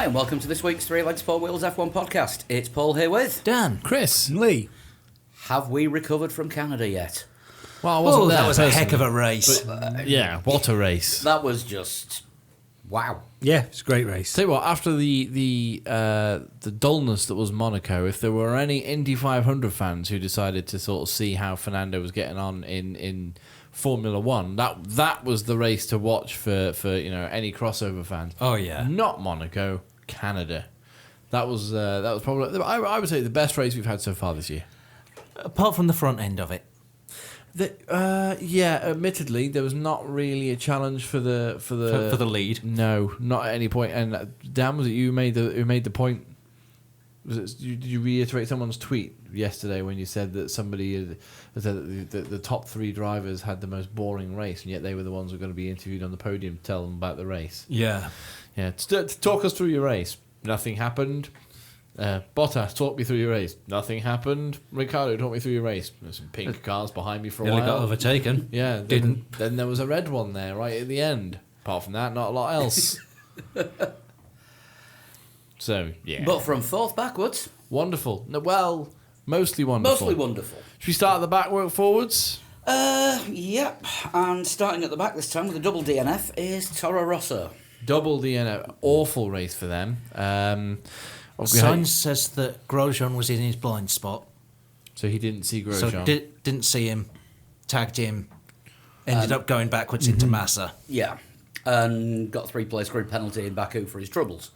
Hi, and welcome to this week's Three Legs, Four Wheels F1 podcast. It's Paul here with Dan. Chris. And Lee. Have we recovered from Canada yet? Well, I wasn't there that was a heck of personally, a race. but, yeah, what a race. That was just wow. Yeah, it's a great race. Tell you what, after the dullness that was Monaco, if there were any Indy 500 fans who decided to sort of see how Fernando was getting on in Formula One, that was the race to watch for any crossover fans. Oh, yeah. Not Monaco, Canada. That was probably I would say the best race we've had so far this year. Apart from the front end of it. Admittedly, there was not really a challenge for the lead. No, not at any point. And Dan, was it you who made the point? Did you reiterate someone's tweet yesterday when you said that somebody had said that the top three drivers had the most boring race, and yet they were the ones who were going to be interviewed on the podium to tell them about the race? Yeah. Yeah. To talk us through your race. Nothing happened. Bottas, talk me through your race. Nothing happened. Ricardo, talk me through your race. There's some pink cars behind me for a Nearly while. got overtaken. Yeah, Didn't. Then there was a red one there right at the end. Apart from that, not a lot else. So, yeah. But from fourth backwards, Wonderful. No, well, mostly wonderful. mostly wonderful. Should we start at the back, work forwards? Yep. And starting at the back this time with a double DNF is Toro Rosso. Double DNF. Awful race for them. Sainz says that Grosjean was in his blind spot. So he didn't see Grosjean. So didn't see him, tagged him, ended up going backwards into Massa. Yeah. And got a 3-place grid penalty in Baku for his troubles.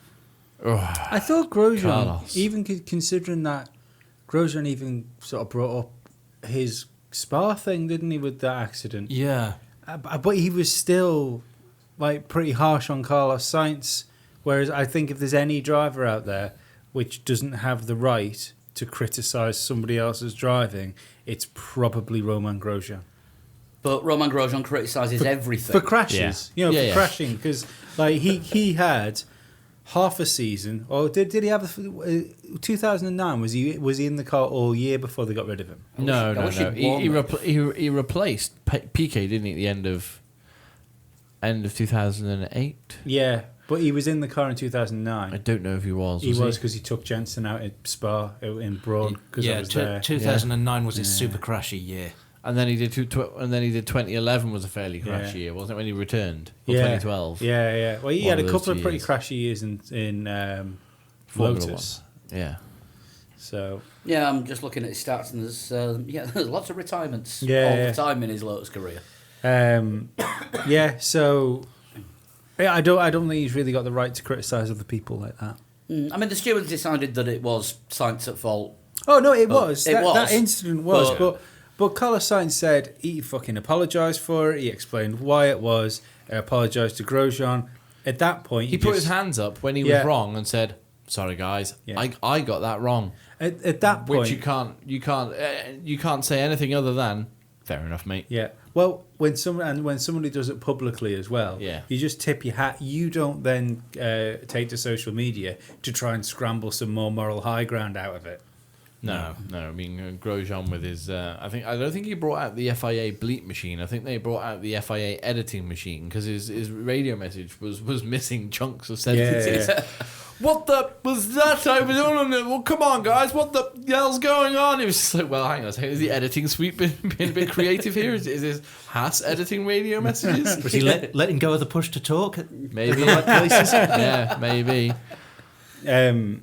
I thought Grosjean, Carlos. even considering that Grosjean even sort of brought up his Spa thing, didn't he, with that accident? Yeah. But he was still like pretty harsh on Carlos Sainz. Whereas I think if there's any driver out there which doesn't have the right to criticise somebody else's driving, it's probably Romain Grosjean. But Romain Grosjean criticises everything. For crashes, Yeah. crashing, because like he had half a season, or did he have 2009? Was he in the car all year before they got rid of him? No. he'd won He replaced Piquet, didn't he, at the end of 2008? Yeah, but he was in the car in I 2009. don't know if he was. He was because he took Jensen out at Spa out in Braun because I was there. 2009 was his super crashy year. And then he did 2011 was a fairly crashy year, wasn't it? When he returned, or 2012. Yeah. Well, he One had of a those couple of 2 pretty years. crashy years in Formula Lotus. One. Yeah. So Yeah, I'm just looking at his stats, and there's lots of retirements all Yeah. the time in his Lotus career. So I don't think he's really got the right to criticise other people like that. I mean, the stewards decided that it was Sainz at fault. Oh no, it was. it was. That incident was, But- but Carlos Sainz said he fucking apologised for it. He explained why it was. Apologised to Grosjean. At that point, He put his hands up when he was Yeah. wrong and said, "Sorry, guys, Yeah. I got that wrong." At that point, Which you can't say anything other than fair enough, mate. yeah. Well, when somebody does it publicly as well, Yeah. you just tip your hat. You don't then take to social media to try and scramble some more moral high ground out of it. No. I mean, Grosjean with his, I don't think he brought out the FIA bleep machine. I think they brought out the FIA editing machine because his radio message was missing chunks of sentences. Yeah. What the was that over there? Well, come on, guys, what the hell's going on? It was just like, well, hang on a second, is the editing suite being a bit creative here? Is this Haas editing radio messages? Was he letting go of the push to talk? Maybe. Yeah, maybe.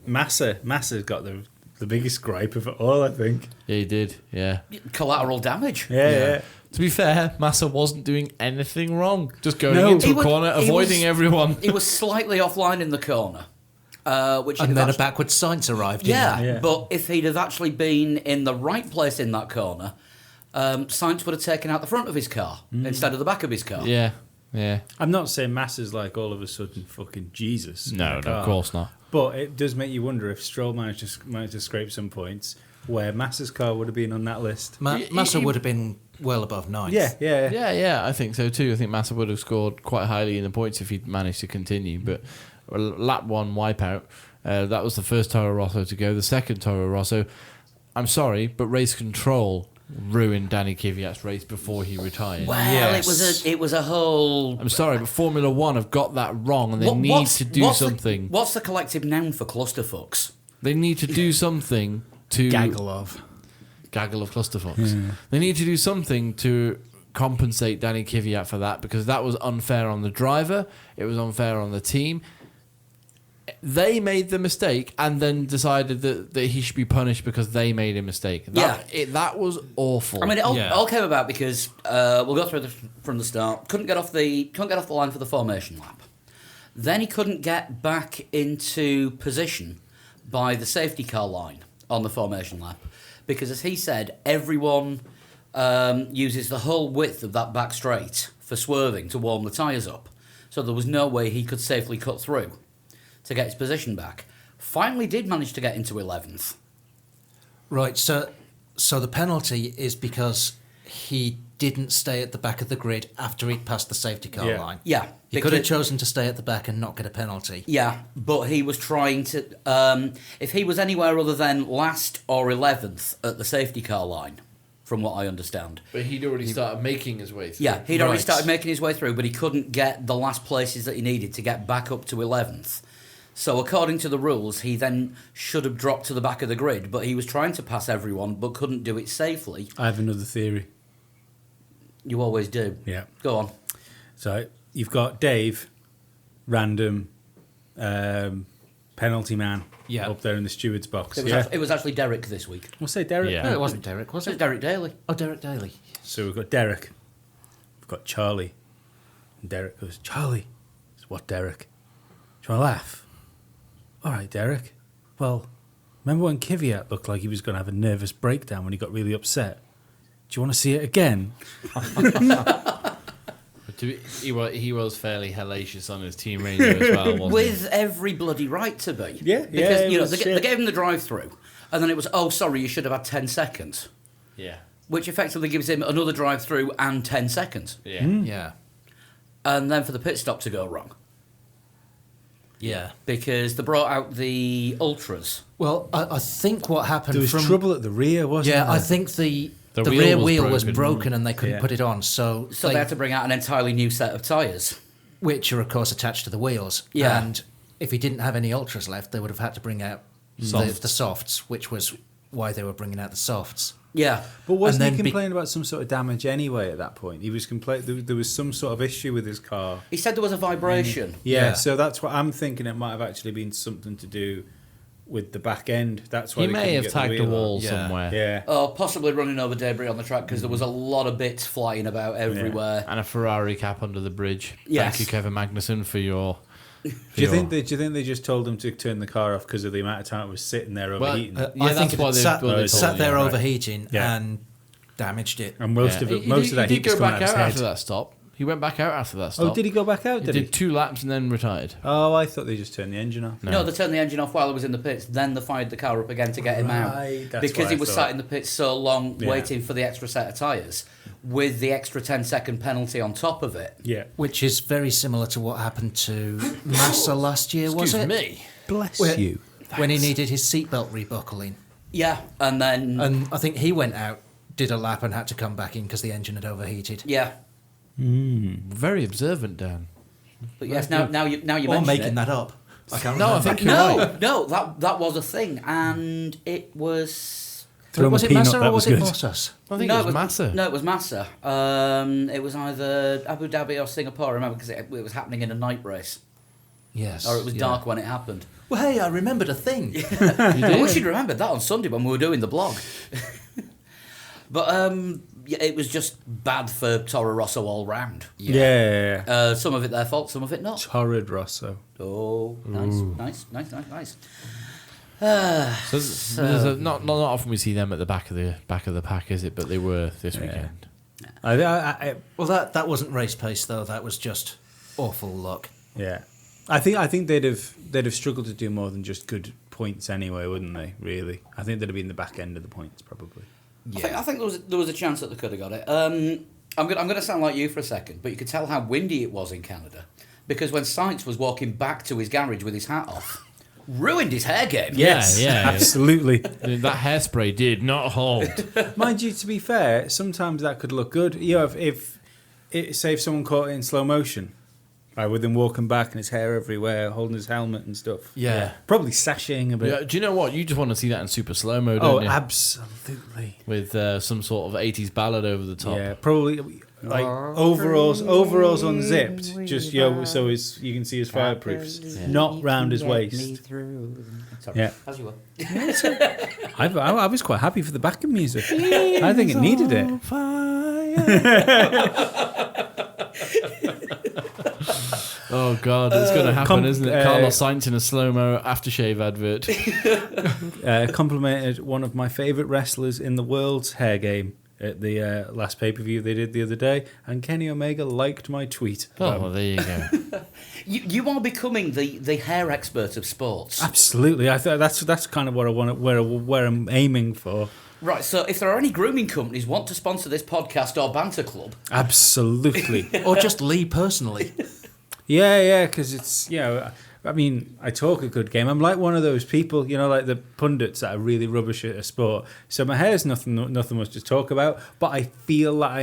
Massa's got the biggest gripe of it all, I think. Yeah, he did, yeah. Collateral damage. Yeah. To be fair, Massa wasn't doing anything wrong. Just going No. into He a was- corner, he avoiding was- everyone. He was slightly offline in the corner. Which And then a backwards Sainz arrived. yeah, but if he'd have actually been in the right place in that corner, Sainz would have taken out the front of his car instead of the back of his car. Yeah. I'm not saying Massa's like all of a sudden fucking Jesus. in No, the car, of course not. But it does make you wonder if Stroll managed to scrape some points where Massa's car would have been on that list. Massa would have been well above ninth. Yeah. Yeah, I think so too. I think Massa would have scored quite highly in the points if he'd managed to continue. But lap one wipeout, that was the first Toro Rosso to go. The second Toro Rosso, I'm sorry, but race control ruined Danny Kvyat's race before he retired. Well, Yes. it was a whole. I'm sorry, but Formula One have got that wrong, and they What- need what's- to do what's the- something. what's the collective noun for clusterfucks? They need to do something to Gaggle of. gaggle of clusterfucks. They need to do something to compensate Danny Kvyat for that, because that was unfair on the driver. It was unfair on the team. They made the mistake and then decided that he should be punished because they made a mistake. That was awful. I mean, it all, Yeah. all came about because we'll go through from the start. Couldn't get off the line for the formation lap. Then he couldn't get back into position by the safety car line on the formation lap because, as he said, everyone uses the whole width of that back straight for swerving to warm the tyres up. So there was no way he could safely cut through to get his position back. Finally did manage to get into 11th. Right, so the penalty is because he didn't stay at the back of the grid after he'd passed the safety car Yeah. line. Yeah. He could have because- chosen to stay at the back and not get a penalty. Yeah, but he was trying to. If he was anywhere other than last or 11th at the safety car line, from what I understand. but he'd already started making his way through. Yeah, he'd already Right. started making his way through, but he couldn't get the last places that he needed to get back up to 11th. So, according to the rules, he then should have dropped to the back of the grid, but he was trying to pass everyone, but couldn't do it safely. I have another theory. You always do. Yeah. Go on. So you've got Dave, random penalty man, Yeah. up there in the steward's box. It was, Yeah. it was actually Derek this week. We'll say Derek. Yeah. No, it wasn't Derek, was It was it? Derek Daly. Oh, Derek Daly. So we've got Derek. We've got Charlie. And Derek goes, Charlie. I said, what, Derek? Do you want to laugh? All right, Derek. Well, remember when Kvyat looked like he was going to have a nervous breakdown when he got really upset? Do you want to see it again? He was fairly hellacious on his team radio as well, wasn't he? With every bloody right to be. Yeah, Because, yeah, it you know, was they shit. gave him the drive-through, and then it was, oh, sorry, you should have had 10 seconds. Yeah. Which effectively gives him another drive-through and 10 seconds. Yeah. Yeah. And then for the pit stop to go wrong. Yeah. Because they brought out the Ultras. Well, I think what happened There was from... trouble at the rear, wasn't Yeah, there? I think the The rear wheel wheel was was broken. broken and they couldn't Yeah. put it on, so So they had to bring out an entirely new set of tyres. which are of course attached to the wheels. Yeah. And if he didn't have any ultras left, they would have had to bring out the softs, which was why they were bringing out the softs. Yeah. But wasn't and he then be- complaining about some sort of damage anyway at that point? He was there was some sort of issue with his car. He said there was a vibration. Yeah, Yeah. so that's what I'm thinking. It might have actually been something to do with the back end. That's why He they may couldn't have get the tagged a wheel wall on. Yeah. somewhere. Yeah, Or possibly running over debris on the track because there was a lot of bits flying about everywhere. And a Ferrari cap under the bridge. Yes. Thank you, Kevin Magnussen, for your... Do you think they just told him to turn the car off because of the amount of time it was sitting there Well, overheating? Yeah, I that's think it why had they- sat, why they told sat you, there right. overheating Yeah. and damaged it. and most of that he heat did was go coming back out his out head. after that stop. He went back out after that stop. Oh, did he go back out? He Did he? did 2 laps and then retired. Oh, I thought they just turned the engine off. No, they turned the engine off while he was in the pits. Then they fired the car up again to get him out. Right, that's Because what he I was thought. sat in the pits so long Yeah. waiting for the extra set of tyres with the extra 10-second penalty on top of it. Yeah. Which is very similar to what happened to Massa last year, was Excuse it? me. Bless Where- you. When he needed his seatbelt rebuckling. Yeah, and then... And I think he went out, did a lap and had to come back in because the engine had overheated. yeah. Very observant, Dan. But yes, now you Or mention making it. that up. I can't No, I remember. think you're right. No, that was a thing, and it was... Throw him was a it peanut, Massa that or was was it good. Bottas? I think no, it was Massa. No, it was Massa. It was either Abu Dhabi or Singapore, I remember, because it was happening in a night race. Yes. Or it was yeah. dark when it happened. Well, hey, I remembered a thing. You I did? wish you'd remembered that on Sunday when we were doing the blog. But yeah, it was just bad for Toro Rosso all round. Yeah. Some of it their fault, some of it not. Torrid Rosso. Oh, nice. So there's not often we see them at the back of the pack, is it? But they were this weekend. Well, that wasn't race pace though. That was just awful luck. Yeah, I think they'd have struggled to do more than just good points anyway, wouldn't they? Really, I think they'd have been the back end of the points probably. I think there was a chance that they could have got it. I'm going to sound like you for a second, but you could tell how windy it was in Canada because when Sainz was walking back to his garage with his hat off, ruined his hair game. Yes, yeah. absolutely. That hairspray did not hold. Mind you, to be fair, sometimes that could look good. You know, say if someone caught it in slow motion, with him walking back and his hair everywhere, holding his helmet and stuff. Yeah. Probably sashaying a bit. Yeah, do you know what? You just want to see that in super slow mo, don't you? Absolutely. With some sort of 80s ballad over the top. Yeah, probably like overalls unzipped, just so you can see his fireproofs, not round his waist. Sorry. Yeah. As you were. I was quite happy for the backing music. I think it needed it. Oh God, it's going to happen, isn't it? uh, Carlos Sainz in a slow-mo aftershave advert. Complimented one of my favourite wrestlers in the world's hair game at the last pay-per-view they did the other day, and Kenny Omega liked my tweet. Oh, well, there you go. You are becoming the hair expert of sports. Absolutely, I thought that's kind of what I want, where I'm aiming for. Right, so if there are any grooming companies want to sponsor this podcast or banter club, Absolutely. Or just Lee personally. Yeah, because it's, I mean, I talk a good game. I'm like one of those people, like the pundits that are really rubbish at a sport. So my hair's nothing much to talk about, but I feel like I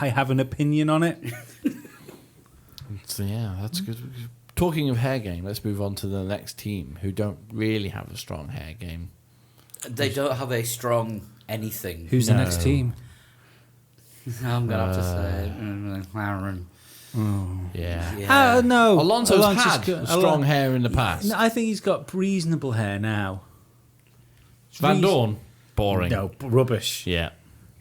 have an opinion on it. So yeah, that's good. Talking of hair game, let's move on to the next team who don't really have a strong hair game. they don't have a strong anything. Who's the next team? I'm going to have to say McLaren. Yeah. Yeah. No. Alonso's Alonso's had strong hair in the past. No, I think he's got reasonable hair now. Van Dorn, boring. No, rubbish. Yeah.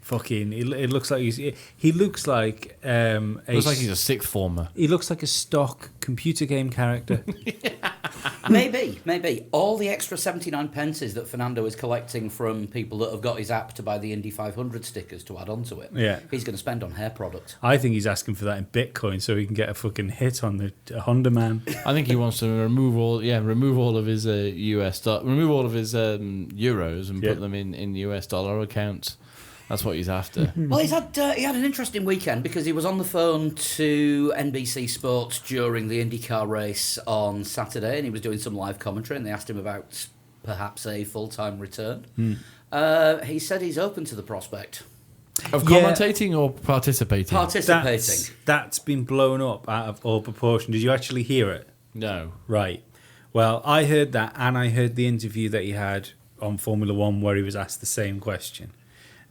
Fucking. It looks like he looks like Looks like he's a sixth former. he looks like a stock computer game character. Maybe. All the extra 79 pences that Fernando is collecting from people that have got his app to buy the Indy 500 stickers to add onto it, Yeah. he's going to spend on hair products. I think he's asking for that in Bitcoin so he can get a fucking hit on the Honda man. I think he wants to remove all of his remove all of his euros and Yeah. put them in US dollar accounts. That's what he's after. Well, he had an interesting weekend because he was on the phone to NBC Sports during the IndyCar race on Saturday, and he was doing some live commentary, and they asked him about perhaps a full-time return. He said he's open to the prospect. Of Yeah. commentating or participating? Participating. That's been blown up out of all proportion. Did you actually hear it? No. Right. Well, I heard that, and I heard the interview that he had on Formula One where he was asked the same question.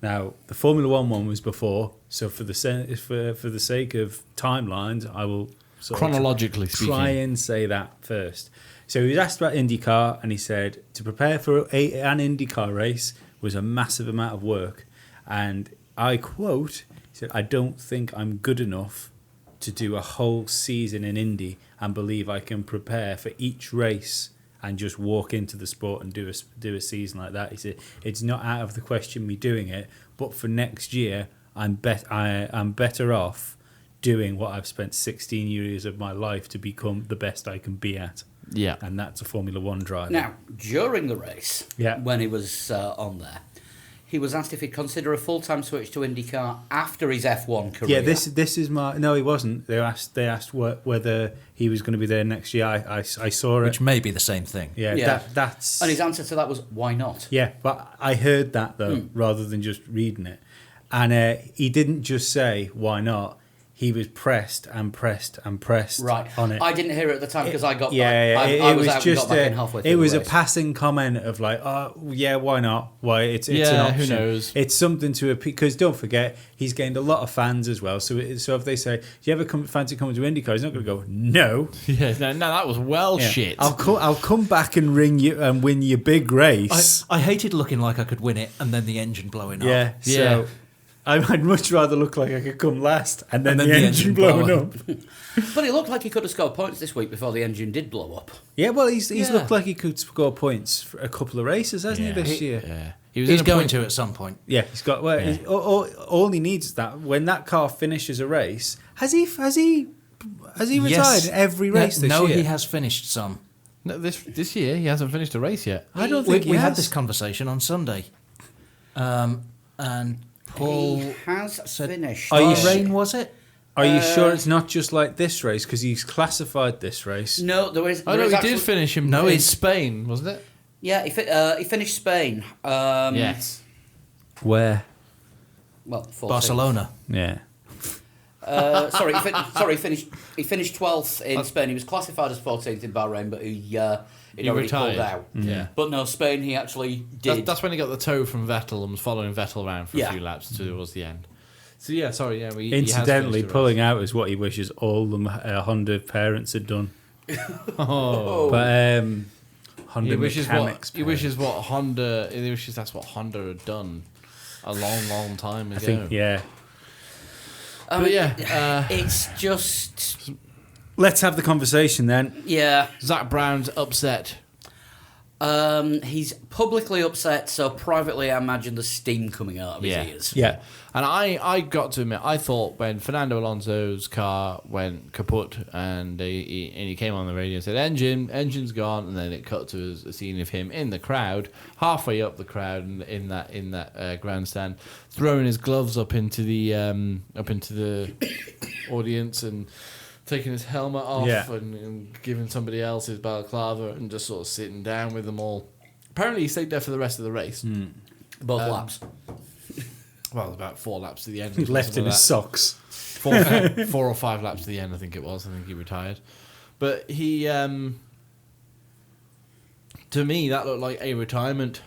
Now, the Formula One was before, so for the sake of timelines, I will Chronologically speaking. try and say that first. So he was asked about IndyCar, and he said to prepare for an IndyCar race was a massive amount of work. And I quote, he said, "I don't think I'm good enough to do a whole season in Indy and believe I can prepare for each race and just walk into the sport and do a season like that." He said, "It's not out of the question me doing it, but for next year, I'm better off doing what I've spent 16 years of my life to become the best I can be at." Yeah. And that's a Formula One driver. Now, during the race, when he was on there, he was asked if he'd consider a full-time switch to IndyCar after his F1 career. Yeah, this is my... No, he wasn't. They asked whether he was going to be there next year. I saw it. Which may be the same thing. Yeah. That's... And his answer to that was, why not? Yeah, but I heard that, though, rather than just reading it. And he didn't just say, why not? He was pressed and pressed and pressed on it. I didn't hear it at the time because I got Yeah, back. it I was was out just and got back in halfway through it was the a race. passing comment of like, oh yeah, why not? Why it's an Yeah, option. who knows? It's something to because don't forget he's gained a lot of fans as well. So if they say, do you ever fancy coming to IndyCar? He's not going to go no. Yeah, no, that was shit. I'll come back and ring you and win your big race. I hated looking like I could win it and then the engine blowing up. Yeah. Yeah. So I'd much rather look like I could come last and then the engine blowing up. But it looked like he could have scored points this week before the engine did blow up. Yeah, well, he's looked like he could score points for a couple of races, hasn't he, this year? Yeah. He's going to at some point. Yeah, he's got. Well, Yeah. all he needs is that when that car finishes a race, has he retired Yes. in every race this no, year? he has finished some. No, this year he hasn't finished a race yet. I don't we think he had has. this conversation on Sunday, and Paul He has said, finished. Are you Bahrain, was it? Are you sure it's not just like this race? Because he's classified this race. No, there is. Oh there no, is he actually- did finish in, No, in it's- Spain, wasn't it? Yeah, he finished Spain. Yes. Where? Well, 14th. Barcelona. Yeah. Sorry, he finished 12th in Spain. He was classified as 14th in Bahrain, but he'd already retired. pulled out. Yeah. But no, Spain he actually did. That's when he got the tow from Vettel and was following Vettel around for Yeah. a few laps towards the end. So yeah, sorry, yeah. He has Incidentally, finished the pulling out is what he wishes all the Honda parents had done. race. Oh. But Honda He wishes mechanics. what he wishes what Honda. He wishes that's what Honda had done a long, long time ago. I think, yeah. But yeah, It's just Let's have the conversation then. yeah. Zach Brown's upset. He's publicly upset, so privately I imagine the steam coming out of his Yeah. ears. Yeah. And I got to admit, I thought when Fernando Alonso's car went kaput and he came on the radio and said, engine's gone, and then it cut to a scene of him in the crowd, halfway up the crowd in that grandstand, throwing his gloves up into the audience and taking his helmet off Yeah. and giving somebody else his balaclava and just sort of sitting down with them all. Apparently he stayed there for the rest of the race. Both laps. Well, it was about 4 laps to the end. He left in Something like his that. socks. 4 or 5 laps to the end, I think it was. I think he retired. But he, to me, that looked like a retirement.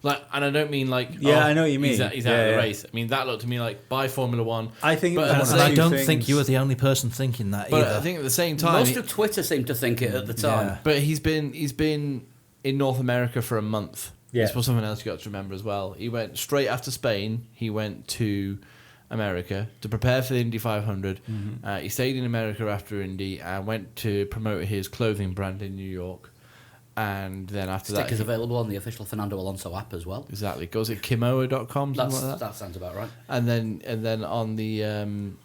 Like, and I don't mean like, Yeah, I know what you He's mean. out of Yeah, the yeah. race. I mean, that looked to me like bye Formula One. I think it But was at one the of And same I two don't things. think you were the only person thinking that But either. I think at the same time, Most of Twitter seemed to think it at the time. Yeah. but he's been in North America for a month. Yeah. This was something else you got to remember as well. He went straight after Spain. He went to America to prepare for the Indy 500. He stayed in America after Indy and went to promote his clothing brand in New York. And then after that, Stickers available on the official Fernando Alonso app as well. exactly, goes at Kimoa.com, something like that. That sounds about right. And then on the then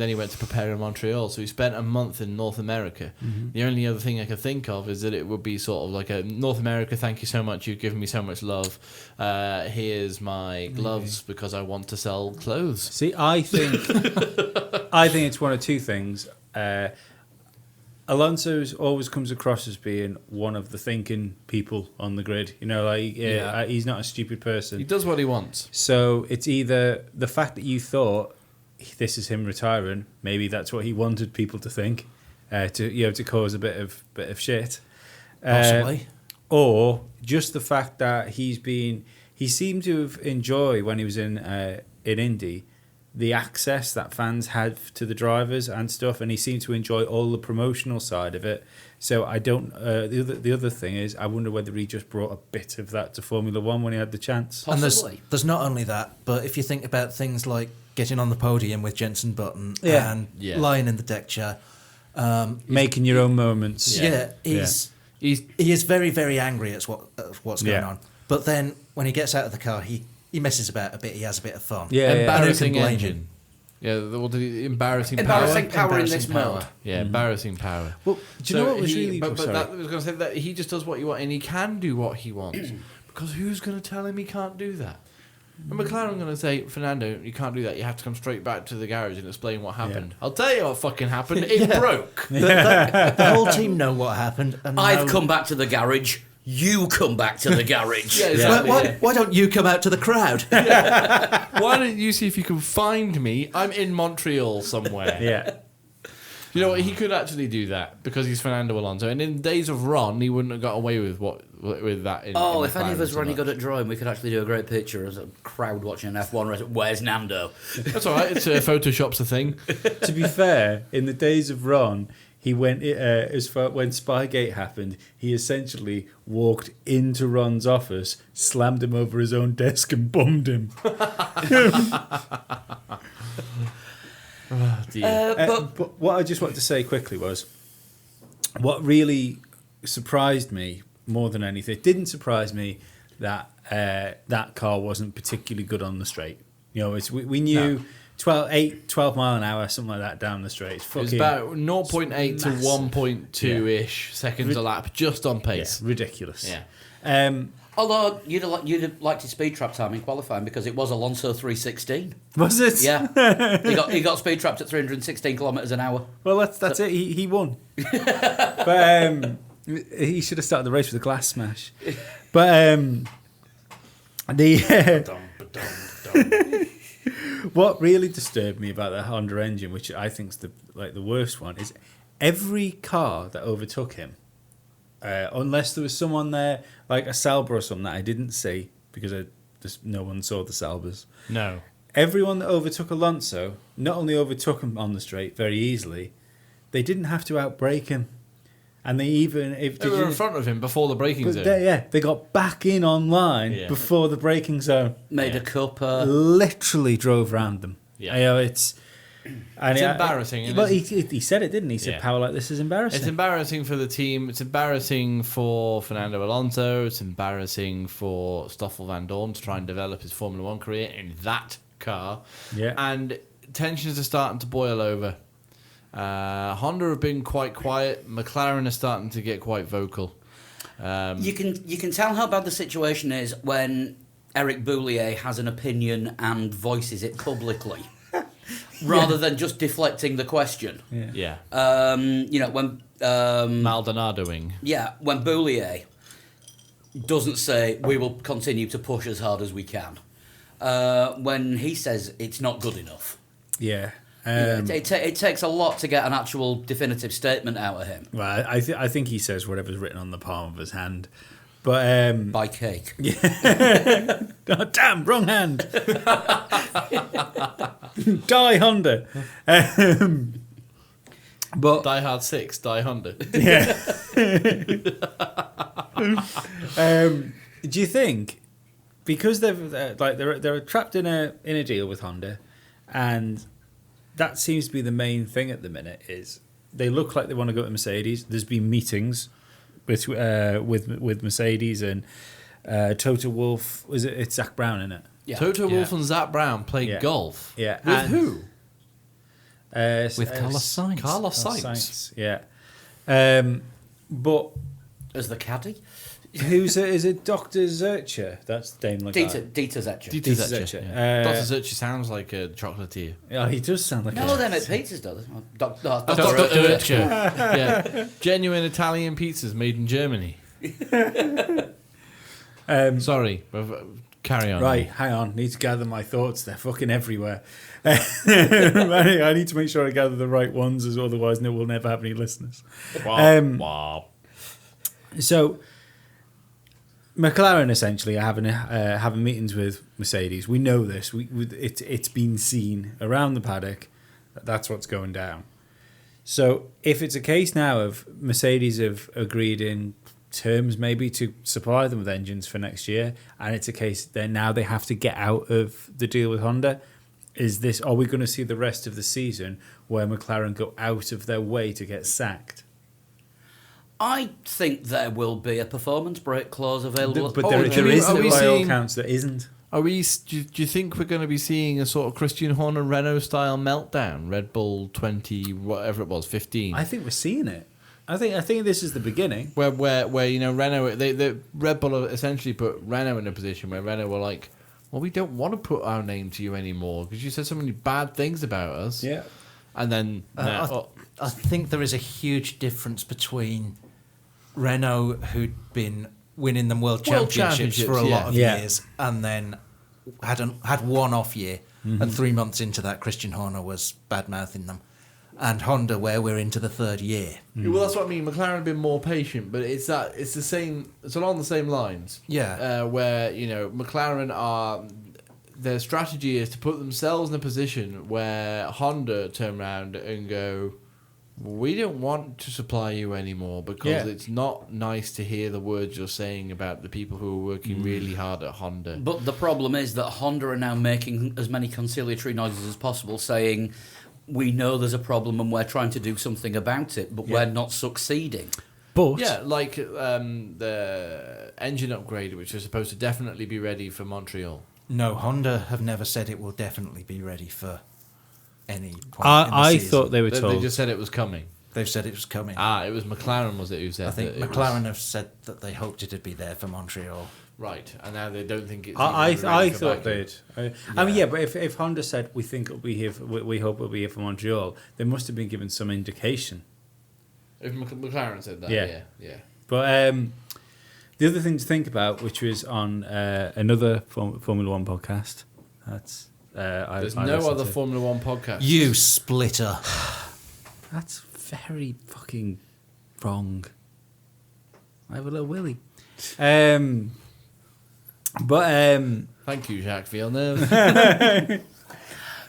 he went to prepare in Montreal. So he spent a month in North America. The only other thing I could think of is that it would be sort of like a North America. Thank you so much. You've given me so much love. Here's my gloves because I want to sell clothes. See, I think it's one of two things. Alonso's always comes across as being one of the thinking people on the grid. You know, like he's not a stupid person. He does what he wants. So it's either the fact that you thought this is him retiring, maybe that's what he wanted people to think, to cause a bit of shit, Possibly. or just the fact that he seemed to have enjoyed when he was in Indy the access that fans had to the drivers and stuff, and he seemed to enjoy all the promotional side of it. So I don't. The other thing is, I wonder whether he just brought a bit of that to Formula One when he had the chance. And Possibly. there's not only that, but if you think about things like getting on the podium with Jenson Button Yeah. and Yeah. lying in the deck chair, Making your own moments. he is very, very angry at what's going Yeah. on. But then when he gets out of the car, he messes about a bit. He has a bit of fun. Yeah, yeah. Embarrassing blame engine. him. Yeah, embarrassing Embarrassing power. power in this Embarrassing power. mode. Yeah, embarrassing power. Well, do you know what was really? But sorry. that I was going to say that he just does what you want, and he can do what he wants because who's going to tell him he can't do that? And McLaren going to say, Fernando, you can't do that. You have to come straight back to the garage and explain what happened. I'll tell you what fucking happened. It broke. The whole team know what happened. And I've know- come back to the garage. You come back to the garage. Yeah, Why, exactly. why don't you come out to the crowd? Why don't you see if you can find me? I'm in Montreal somewhere. Yeah. You know what? He could actually do that because he's Fernando Alonso. And in days of Ron, he wouldn't have got away with that. Oh, in if any of McLaren us so were any much. good at drawing, we could actually do a great picture as a crowd watching an F1 race. Where's Nando? That's all right. It's Photoshop's a thing. To be fair, in the days of Ron, he went as far when Spygate happened. He essentially walked into Ron's office, slammed him over his own desk, and bummed him. But what I just want to say quickly was, what really surprised me more than anything, it didn't surprise me that that car wasn't particularly good on the straight. You know, we knew 12 mile an hour, something like that down the straight. It was about 0.8 to massive. 1.2 ish seconds a lap, just on pace. ridiculous. Yeah. Although you'd have liked his speed trap time in qualifying because it was Alonso 316. Was it? Yeah, he got speed trapped at 316 kilometres an hour. Well, that's it. He won. But he should have started the race with a glass smash. But what really disturbed me about the Honda engine, which I think is the worst one, is every car that overtook him, unless there was someone there like a Sauber or something that I didn't see because no one saw the Saubers. No. Everyone that overtook Alonso not only overtook him on the straight very easily, they didn't have to outbrake him. And they were in front of him before the braking zone. They got back in online before the braking zone. Made a cup. Literally drove round them. Yeah. You know, it's embarrassing. Well, he said it, didn't he? He said power like this is embarrassing. It's embarrassing for the team. It's embarrassing for Fernando Alonso. It's embarrassing for Stoffel Van Dorn to try and develop his Formula One career in that car. Yeah. And tensions are starting to boil over. Honda have been quite quiet. McLaren are starting to get quite vocal. You can tell how bad the situation is when Eric Boulier has an opinion and voices it publicly, rather than just deflecting the question. Yeah. When Maldonadoing. Yeah, when Boulier doesn't say we will continue to push as hard as we can, when he says it's not good enough. Yeah. It takes a lot to get an actual definitive statement out of him. Well, I think he says whatever's written on the palm of his hand. But by cake. Yeah. Oh, damn, wrong hand. Die Honda. But Die Hard 6, Die Honda. yeah. Do you think because they're trapped in a deal with Honda, and that seems to be the main thing at the minute, is they look like they want to go to Mercedes. There's been meetings with Mercedes and Toto Wolff. It's Zach Brown, isn't it? Yeah. Toto Wolff and Zach Brown played golf. Yeah. With who? With Carlos Sainz. Carlos Sainz. Yeah. But As the caddy? is it Dr. Zurcher? That's Dame Lagarde. Dieter Zetscher. Dieter Zetscher. Zetscher. Yeah. Dr. Zetscher sounds like a chocolatier. Yeah, he does sound like No, they make pizzas, do they? Dr. Zetscher. Yeah. Genuine Italian pizzas made in Germany. Sorry, carry on. Right, hang on. Need to gather my thoughts. They're fucking everywhere. I need to make sure I gather the right ones, as otherwise we'll never have any listeners. So, McLaren essentially are having meetings with Mercedes. We know this. It's been seen around the paddock that that's what's going down. So, if it's a case now of Mercedes have agreed in terms maybe to supply them with engines for next year, and it's a case that now they have to get out of the deal with Honda, are we going to see the rest of the season where McLaren go out of their way to get sacked? I think there will be a performance break clause available. But there isn't, by all counts, there isn't. Do you think we're going to be seeing a sort of Christian Horner Renault style meltdown? Red Bull 20, whatever it was, 15. I think we're seeing it. I think this is the beginning. Where Renault, they Red Bull essentially put Renault in a position where Renault were like, well, we don't want to put our name to you anymore because you said so many bad things about us. Yeah. And then I think there is a huge difference between Renault, who'd been winning them world championships for a lot of years, and then had one off year, and 3 months into that, Christian Horner was bad mouthing them, and Honda, where we're into the third year. Well, that's what I mean. McLaren have been more patient, but it's the same. It's along the same lines. Yeah. Where McLaren are. Their strategy is to put themselves in a position where Honda turn around and go, we don't want to supply you anymore because it's not nice to hear the words you're saying about the people who are working really hard at Honda. But the problem is that Honda are now making as many conciliatory noises as possible, saying, we know there's a problem and we're trying to do something about it, but we're not succeeding. But like the engine upgrade, which is supposed to definitely be ready for Montreal. No, Honda have never said it will definitely be ready for any point in the I season. thought they were told. They just said it was coming. They've said it was coming. It was McLaren, was it, who said I think that McLaren have said that they hoped it'd be there for Montreal. Right, and now they don't think it's. I even ready for thought Baku. they'd. I mean, yeah, but if Honda said we think it'll be here, we hope it'll be here for Montreal, they must have been given some indication. If McLaren said that, Yeah. yeah. But the other thing to think about, which was on another Formula One podcast, that's There's I no listened other to. Formula One podcast. You splitter. That's very fucking wrong. I have a little willy. Thank you, Jacques Villeneuve.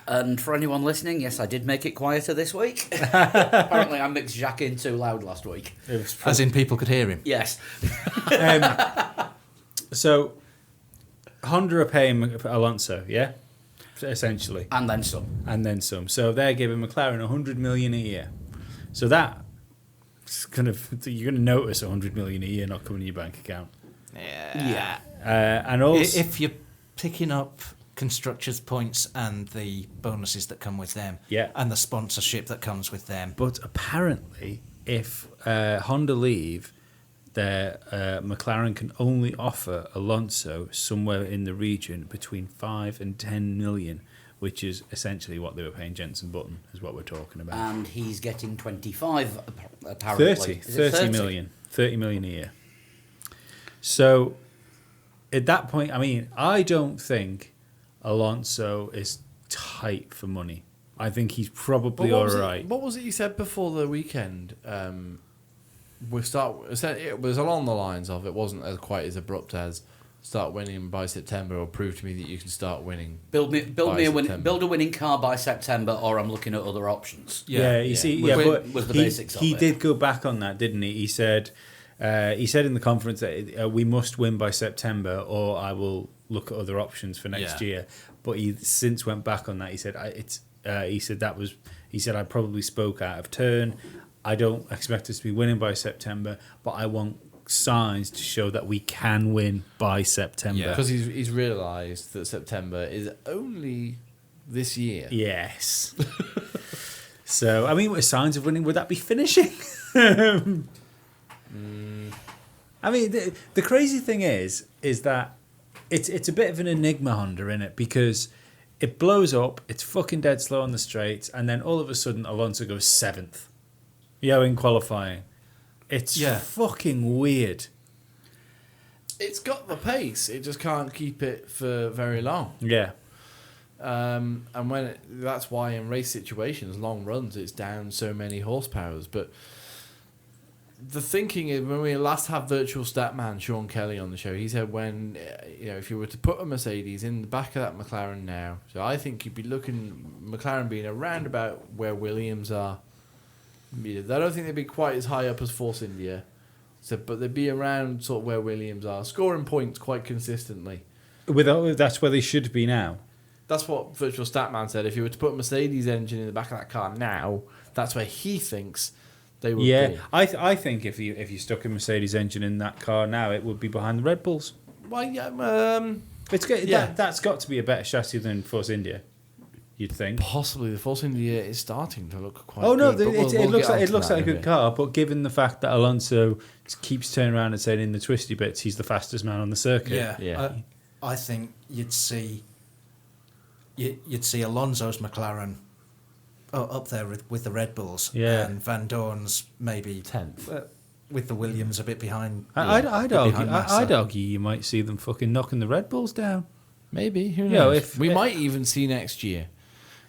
And for anyone listening, yes, I did make it quieter this week. Apparently, I mixed Jacques in too loud last week. As in people could hear him. Yes. So Honda are paying Alonso, yeah, essentially, And then some. and then some. So they're giving McLaren 100 million a year. So that kind of you're going to notice 100 million a year not coming in your bank account. Yeah. And also, If you're picking up constructors' points and the bonuses that come with them, Yeah. and the sponsorship that comes with them, but apparently, if Honda leave, their McLaren can only offer Alonso somewhere in the region between 5 and 10 million, which is essentially what they were paying Jenson Button, is what we're talking about. And he's getting 25, apparently. 30, Is it 30 million. 30 million a year. So at that point, I mean, I don't think Alonso is tight for money. I think he's probably all right. What was it you said before the weekend? It was along the lines of it wasn't as quite as abrupt as start winning by September or prove to me that you can start winning. Build a September. winning car by September, or I'm looking at other options. Yeah, you see, Was- but was the he, basics of he it. did go back on that, didn't he? He said in the conference that we must win by September, or I will look at other options for next Yeah. year. But he since went back on that. He said he said I probably spoke out of turn. I don't expect us to be winning by September, but I want signs to show that we can win by September. Yeah. Because he's realised that September is only this year. Yes. So, I mean, what signs of winning would that be finishing? I mean, the crazy thing is that it's a bit of an enigma, Honda, innit? Because it blows up, it's fucking dead slow on the straights, and then all of a sudden Alonso goes 7th. In qualifying. It's fucking weird. It's got the pace. It just can't keep it for very long. Yeah. And that's why in race situations, long runs, it's down so many horsepowers. But the thinking is, when we last had virtual stat man Sean Kelly on the show, he said if you were to put a Mercedes in the back of that McLaren now, so I think you'd be looking McLaren being around about where Williams are. I don't think they'd be quite as high up as Force India, but they'd be around sort of where Williams are, scoring points quite consistently. That's where they should be now. That's what Virtual Statman said. If you were to put a Mercedes engine in the back of that car now, that's where he thinks they would be. I think if you stuck a Mercedes engine in that car now, it would be behind the Red Bulls. Well, yeah, That's got to be a better chassis than Force India, you'd think. possibly the Force India is starting to look quite. Oh no, good, but we'll looks get like onto that a in good bit. car, but given the fact that Alonso keeps turning around and saying in the twisty bits he's the fastest man on the circuit. Yeah. I think you'd see Alonso's McLaren up there with the Red Bulls, and Van Dorn's maybe 10th. With the Williams a bit behind. I'd argue. behind Massa. I'd argue you might see them fucking knocking the Red Bulls down. Maybe who knows? You know, if- we might even see next year,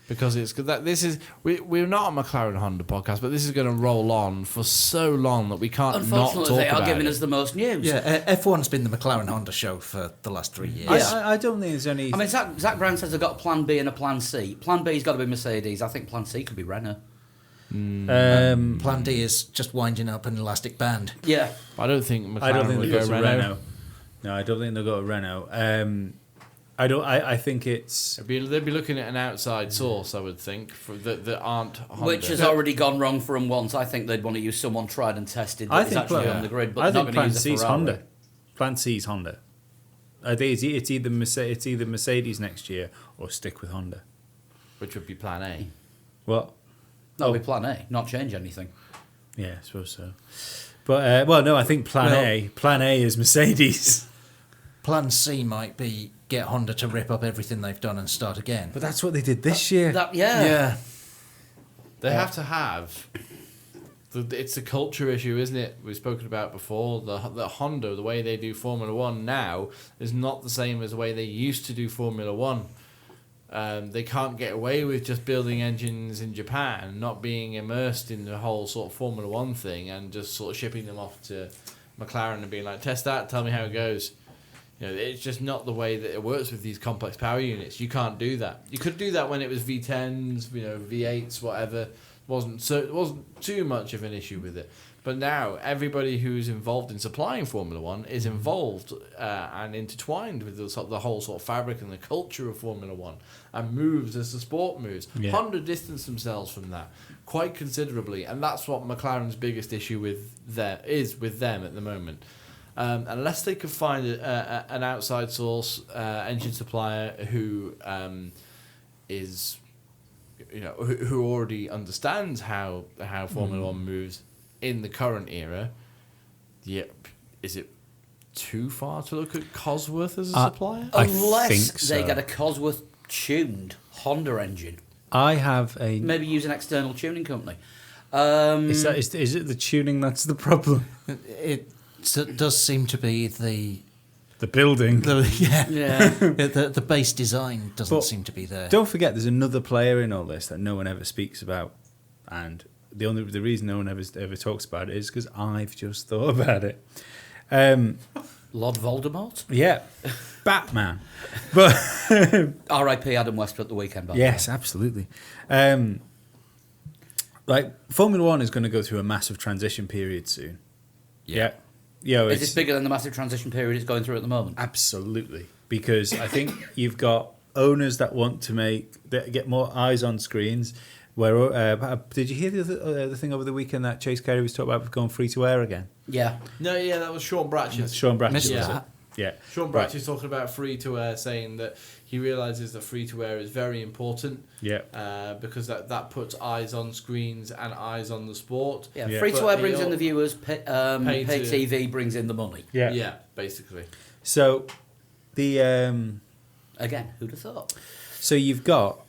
because it's that this is we're not a McLaren Honda podcast, but this is going to roll on for so long that we can't not Unfortunately, talk they are about giving it. us the most news. Yeah, F1's been the McLaren Honda show for the last 3 years. Yeah. I don't think there's any. I mean, Zach Brown says they've got a plan B and a plan C. Plan B's got to be Mercedes. I think plan C could be Renault. Plan D is just winding up an elastic band. Yeah. I don't think McLaren I don't think would they'll go go to Renault. Renault. No, I don't think they'll go to Renault. I think it's. They'd be looking at an outside source, I would think, that aren't Honda. Which has already gone wrong for them once. I think they'd want to use someone tried and tested I that is think actually plan- on the grid, but I they're think not going Plan to use a C's Ferrari. Honda. Plan C's Honda. I think it's either Mercedes next year or stick with Honda. which would be Plan A. What? That'll be plan A, not change anything. Yeah, I suppose so. But no, I think Plan A is Mercedes. Plan C might be get Honda to rip up everything they've done and start again. But that's what they did this year. Yeah. They have to have. It's a culture issue, isn't it? We've spoken about before. The Honda, the way they do Formula One now, is not the same as the way they used to do Formula One. They can't get away with just building engines in Japan, not being immersed in the whole sort of Formula One thing, and just sort of shipping them off to McLaren and being like, test that, tell me how it goes. It's just not the way that it works with these complex power units. You can't do that. You could do that when it was V10s, V8s, whatever. It wasn't too much of an issue with it. But now everybody who's involved in supplying Formula One is involved and intertwined with the whole sort of fabric and the culture of Formula One, and moves as the sport moves. Yeah. Honda distanced themselves from that quite considerably, and that's what McLaren's biggest issue with them at the moment. Unless they could find an outside source engine supplier who is, who already understands how Formula One moves in the current era. Is it too far to look at Cosworth as a supplier? I Unless think so. they get a Cosworth tuned Honda engine. I have a... Maybe use an external tuning company. Is it the tuning that's the problem? It does seem to be The building. Yeah. the base design doesn't But seem to be there. Don't forget, there's another player in all this that no one ever speaks about, and the reason no one ever talks about it is because I've just thought about it. Lord Voldemort? Yeah, Batman. But R.I.P. Adam West at the weekend, by the yes, absolutely. Formula One is going to go through a massive transition period soon. Yeah. way. Is this bigger than the massive transition period it's going through at the moment? Absolutely. Because I think you've got owners that want to get more eyes on screens. Did you hear the thing over the weekend that Chase Carey was talking about going free to air again? Yeah. No, yeah, that was Sean Bratches. Sean Bratches. Missed Was that. it? Yeah. Sean Bratches talking about free to air, saying that he realizes that free to air is very important. Yeah. Because that puts eyes on screens and eyes on the sport. Yeah. Yeah. Free to But air brings in the viewers. Pay TV brings in the money. Yeah. Yeah, basically. So the Again, who'd have thought? so you've got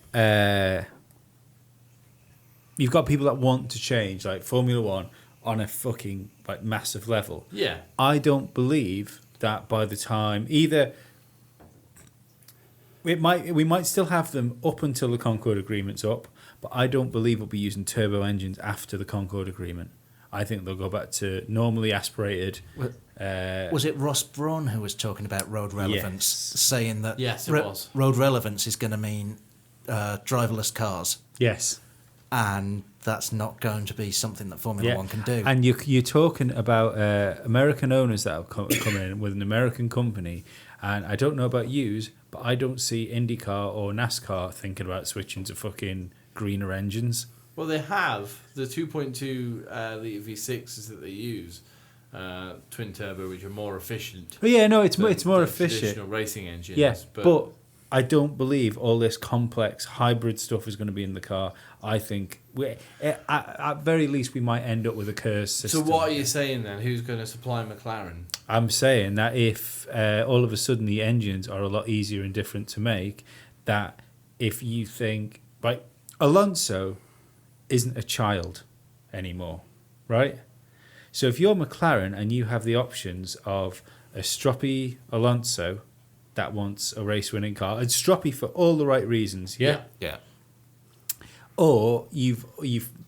people that want to change, like Formula One, on a fucking massive level. Yeah. I don't believe that by the time either we might still have them up until the Concorde Agreement's up, but I don't believe we'll be using turbo engines after the Concorde Agreement. I think they'll go back to normally aspirated. Was it Ross Brawn who was talking about road relevance, saying that Yes, it was. road relevance is going to mean driverless cars, Yes. and that's not going to be something that Formula One can do. And you're talking about American owners that have come in with an American company, and I don't know about yous, but I don't see IndyCar or NASCAR thinking about switching to fucking greener engines. Well, they have the 2.2 litre V6s that they use, twin turbo, which are more efficient. But yeah, no, it's more than efficient. Traditional racing engines. Yes, but I don't believe all this complex hybrid stuff is going to be in the car. I think at very least we might end up with a KERS system. So what are you saying then? Who's going to supply McLaren? I'm saying that if all of a sudden the engines are a lot easier and different to make, that if you think, like, Alonso isn't a child anymore, right? So if you're McLaren and you have the options of a stroppy Alonso that wants a race-winning car, and stroppy for all the right reasons, yeah? yeah. Or you've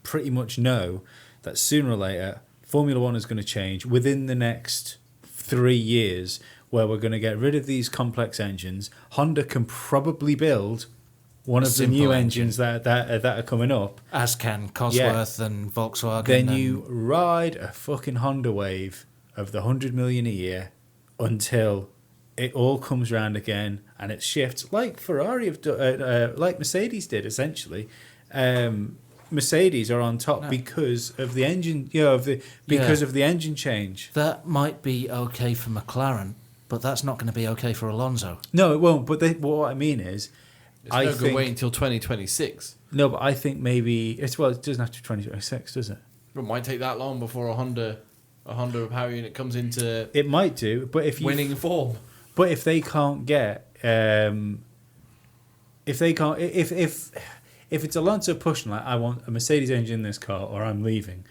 pretty much know that sooner or later Formula One is going to change within the next 3 years, where we're going to get rid of these complex engines. Honda can probably build one of the new engines that are coming up. As can Cosworth and Volkswagen. Then you ride a fucking Honda wave of the 100 million a year until it all comes round again and it shifts like Ferrari like Mercedes did essentially. Mercedes are on top because of the engine, of the engine change. That might be okay for McLaren, but that's not going to be okay for Alonso. No, it won't. But what I mean is, It's not going to wait until 2026. No, but I think maybe it doesn't have to be 2026, does it? It might take that long before a Honda power unit comes into It might do, but if you winning form. But if they can't get, if it's Alonso pushing like I want a Mercedes engine in this car or I'm leaving,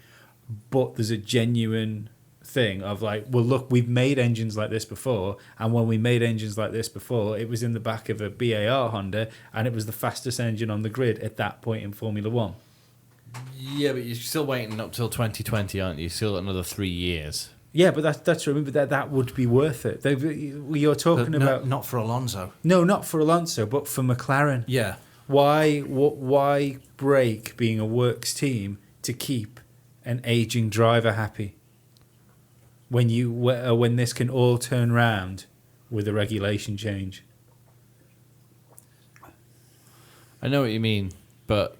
but there's a genuine thing of like, well, look, we've made engines like this before, and when we made engines like this before, it was in the back of a BAR Honda, and it was the fastest engine on the grid at that point in Formula One. Yeah, but you're still waiting up till 2020, aren't you? Still another 3 years. Yeah, but that's remember that would be worth it. You're talking about not for Alonso. No, not for Alonso, but for McLaren. Yeah. Why break being a works team to keep an aging driver happy? When this can all turn round with a regulation change. I know what you mean, but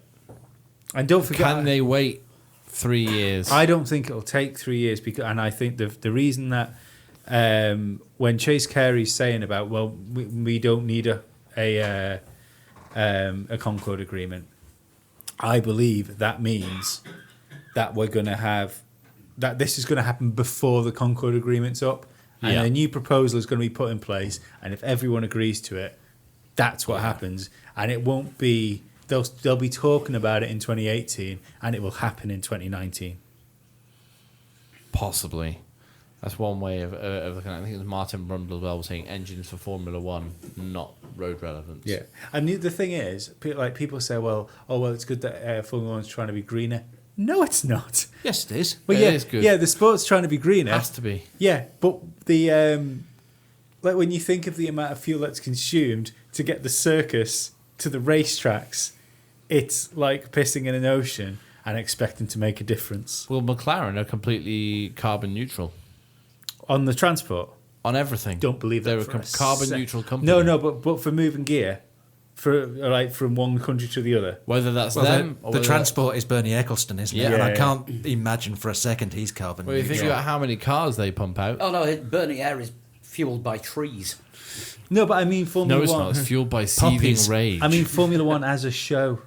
And don't forget, can they wait 3 years? I don't think it'll take 3 years and I think the reason that when Chase Carey's saying about we don't need a Concord agreement, I believe that means that we're going to have that this is going to happen before the Concord agreement's up, and a new proposal is going to be put in place, and if everyone agrees to it, that's what happens, and it won't be. They'll be talking about it in 2018, and it will happen in 2019. Possibly. That's one way of looking at it. I think it was Martin Brundle as well was saying engines for Formula One, not road relevance. Yeah, and the thing is, people say, well, it's good that Formula One's trying to be greener. No, it's not. Yes, it is. But it is good. Yeah, the sport's trying to be greener. Has to be. Yeah, but the like when you think of the amount of fuel that's consumed to get the circus to the racetracks, it's like pissing in an ocean and expecting to make a difference. Well, McLaren are completely carbon neutral On the transport? on everything. Don't believe that. They're for a carbon neutral company. No, but for moving gear, from one country to the other. Whether that's Well, them the or whether transport is Bernie Eccleston, isn't it? Yeah. And I Yeah, can't imagine for a second he's carbon Well, you think neutral. about how many cars they pump out. Oh no, Burning Air is fueled by trees. No, but I mean Formula No, it's One. not. It's fueled by seething Poppies. rage. I mean Formula One as a show.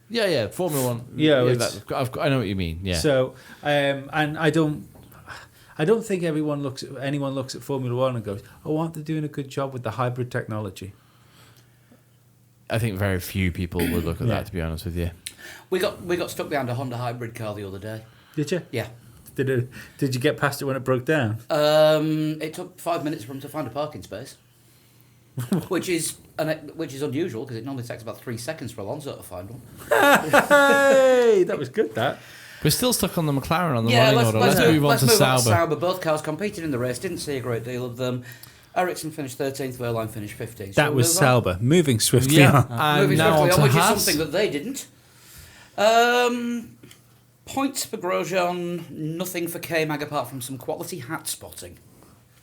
yeah, Formula One. Yeah, it's- I know what you mean. Yeah. So, and I don't think anyone looks at Formula One and goes, "Oh, aren't they doing a good job with the hybrid technology?" I think very few people would look at Yeah. that, to be honest with you. We got stuck behind a Honda hybrid car the other day. Did you? Yeah. Did you get past it when it broke down? It took 5 minutes for him to find a parking space, which is unusual because it normally takes about 3 seconds for Alonso to find one. Hey, that was good. That. We're still stuck on the McLaren on the Yeah, running let's order. Let's move on to Sauber. Sauber. Both cars competed in the race. Didn't see a great deal of them. Ericsson finished 13th. Wehrlein finished 15th. That was Sauber. Moving swiftly Yeah, on. and Moving now on swiftly to on, which Haas. is something that they didn't. Points for Grosjean, nothing for K-Mag apart from some quality hat spotting.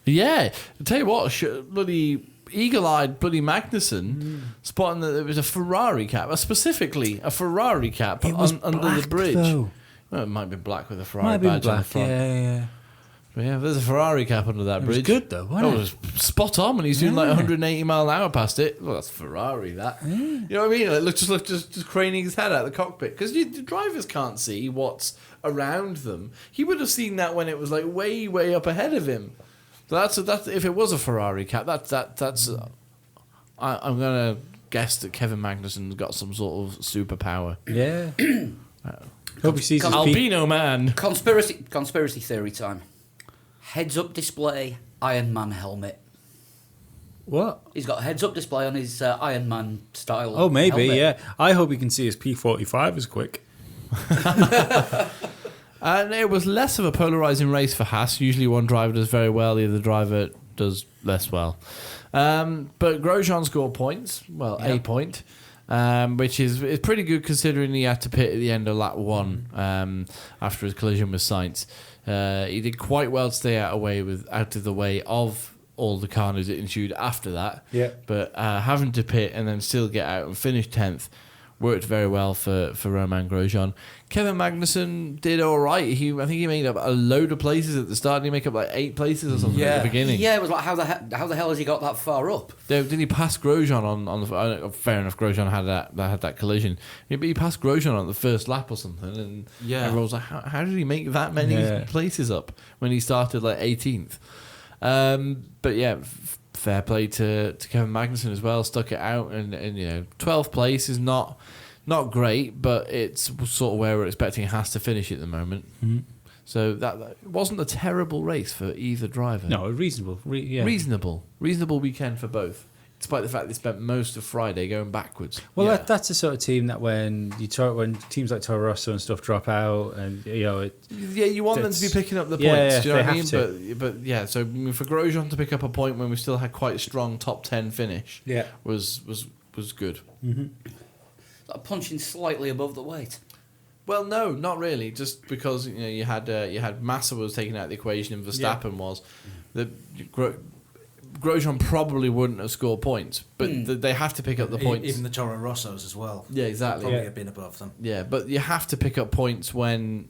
Yeah, I tell you what, bloody eagle-eyed bloody Magnussen spotting that there was a Ferrari cap, specifically a Ferrari cap It was under the black, bridge. though. Well, it might be black with a Ferrari Might be badge on the black. front. Yeah. But yeah, there's a Ferrari cap under that It was bridge. good though, wasn't It it? was spot on when he's doing like 180 mile an hour past it. Well, that's Ferrari, that. You know what I mean? Like, just craning his head out of the cockpit because the drivers can't see what's around them. He would have seen that when it was like way, way up ahead of him. So that's if it was a Ferrari cap. That's. I'm gonna guess that Kevin Magnussen's got some sort of superpower. Yeah. Hope he sees his Albino man. Conspiracy theory time. Heads-up display Iron Man helmet. What? He's got a heads-up display on his Iron Man style. Oh, maybe. helmet. Yeah. I hope he can see his P45 as quick. And it was less of a polarising race for Haas. Usually one driver does very well, the other driver does less well. But Grosjean scored points. Well, a point. Which is pretty good considering he had to pit at the end of lap 1 after his collision with Sainz. He did quite well to stay out of the way of all the carnage that ensued after that. Yeah. But having to pit and then still get out and finish 10th worked very well for Romain Grosjean. Kevin Magnussen did all right. I think he made up a load of places at the start. Did he make up like 8 places or something at the beginning? Yeah, it was like, how the hell has he got that far up? Did he pass Grosjean on the... fair enough, Grosjean had that collision. Yeah, but he passed Grosjean on the first lap or something, and everyone was like, how did he make that many places up when he started like 18th? But yeah, fair play to Kevin Magnussen as well. Stuck it out, and 12th place is not great, but it's sort of where we're expecting Haas to finish at the moment. Mhm. So that wasn't a terrible race for either driver. No, reasonable. Reasonable weekend for both, despite the fact they spent most of Friday going backwards. Well, Yeah. that's the sort of team that when teams like Toro Rosso and stuff drop out, and You want them to be picking up the points. Yeah, do you know what I they mean? have But yeah, so for Grosjean to pick up a point when we still had quite a strong top 10 finish, was good. Punching slightly above the weight. Well, no, not really. Just because you had Massa was taken out of the equation and Verstappen was. Grosjean probably wouldn't have scored points, but they have to pick up the points. Even the Toro Rossos as well. Yeah, exactly. Probably have been above them. Yeah, but you have to pick up points when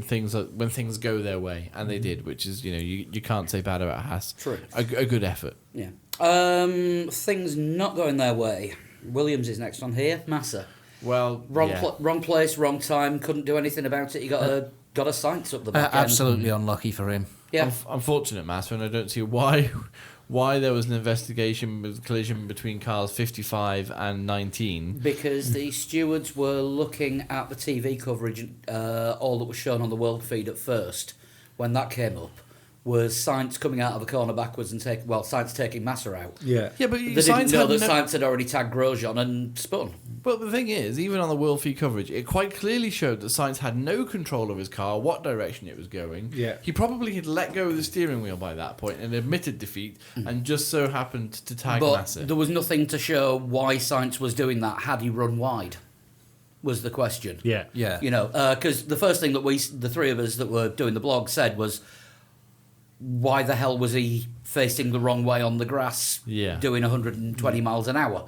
things go their way, and they did, which is you can't say bad about Haas. True. A good effort. Yeah. Things not going their way. Williams is next on here. Massa. Well, Wrong place, wrong time. Couldn't do anything about it. He got a Sainz up the back end. Absolutely unlucky for him. Yeah. Unfortunate, Massa, and I don't see why there was an investigation with collision between cars 55 and 19. Because the stewards were looking at the TV coverage, all that was shown on the world feed at first. When that came up, was Sainz coming out of the corner backwards and Sainz taking Massa out. Yeah. Yeah, but They didn't know that Sainz had already tagged Grosjean and spun. But the thing is, even on the world feed coverage, it quite clearly showed that Sainz had no control of his car, what direction it was going. Yeah. He probably had let go of the steering wheel by that point and admitted defeat, and just so happened to tag But Massa. there was nothing to show why Sainz was doing that had he run wide, was the question. Yeah. Yeah. Because the first thing that the three of us that were doing the blog said was, why the hell was he facing the wrong way on the grass, doing 120 miles an hour?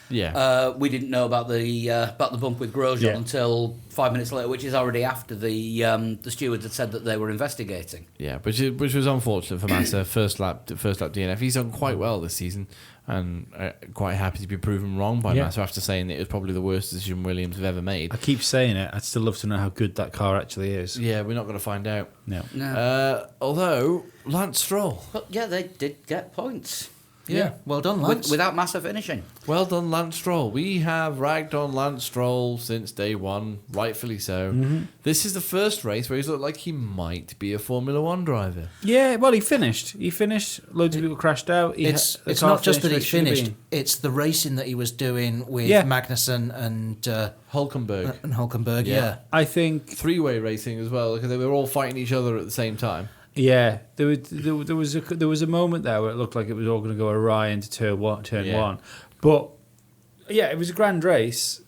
Yeah. We didn't know about the bump with Grosjean until 5 minutes later, which is already after the stewards had said that they were investigating. Yeah, which was unfortunate for Massa. First lap DNF. He's done quite well this season, and quite happy to be proven wrong by Massa after saying that it was probably the worst decision Williams have ever made. I keep saying it. I'd still love to know how good that car actually is. Yeah, we're not going to find out. No. Although Lance Stroll. But yeah, they did get points. Yeah. Well done, Lance. Without Massa finishing. Well done, Lance Stroll. We have ragged on Lance Stroll since day one, rightfully so. Mm-hmm. This is the first race where he's looked like he might be a Formula One driver. Yeah, well, he finished. Loads of people crashed out. It's not just that he finished. It's the racing that he was doing with Magnussen and Hulkenberg. Yeah. I think Three-way racing as well, because they were all fighting each other at the same time. Yeah, there was a moment there where it looked like it was all going to go awry into turn one, but yeah, it was a grand race.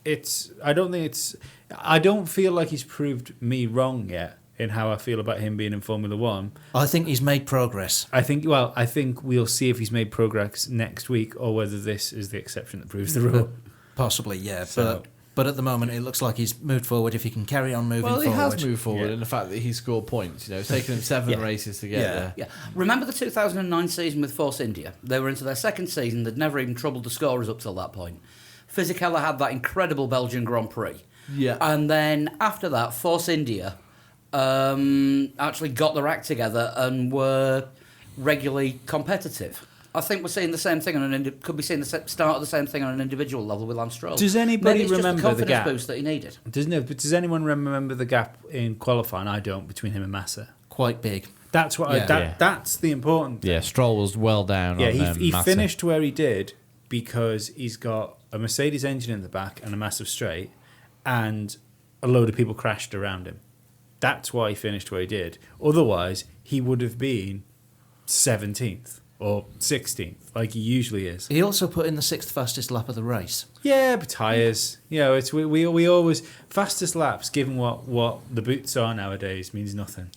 I don't feel like he's proved me wrong yet in how I feel about him being in Formula One. I think he's made progress. I think we'll see if he's made progress next week or whether this is the exception that proves the rule. Possibly, yeah. But at the moment, it looks like he's moved forward. If he can carry on moving forward. Well, he has moved forward in the fact that he scored points. It's taken him 7 races to get there. Yeah. Remember the 2009 season with Force India? They were into their second season. They'd never even troubled the scorers up till that point. Fisichella had that incredible Belgian Grand Prix. Yeah. And then after that, Force India actually got their act together and were regularly competitive. I think we're seeing the same thing could be seeing the start of the same thing on an individual level with Lance Stroll. Does anybody Maybe it's remember just the the gap? boost that he needed? Does anyone remember the gap in qualifying? I don't, between him and Massa. Quite big. That's what that's the important thing. Yeah, Stroll was well down. Yeah, on he Massa. finished where he did because he's got a Mercedes engine in the back and a massive straight, and a load of people crashed around him. That's why he finished where he did. Otherwise, he would have been 17th or 16th, like he usually is. He also put in the 6th fastest lap of the race. Yeah, but tyres. It's we always fastest laps. Given what the boots are nowadays, means nothing.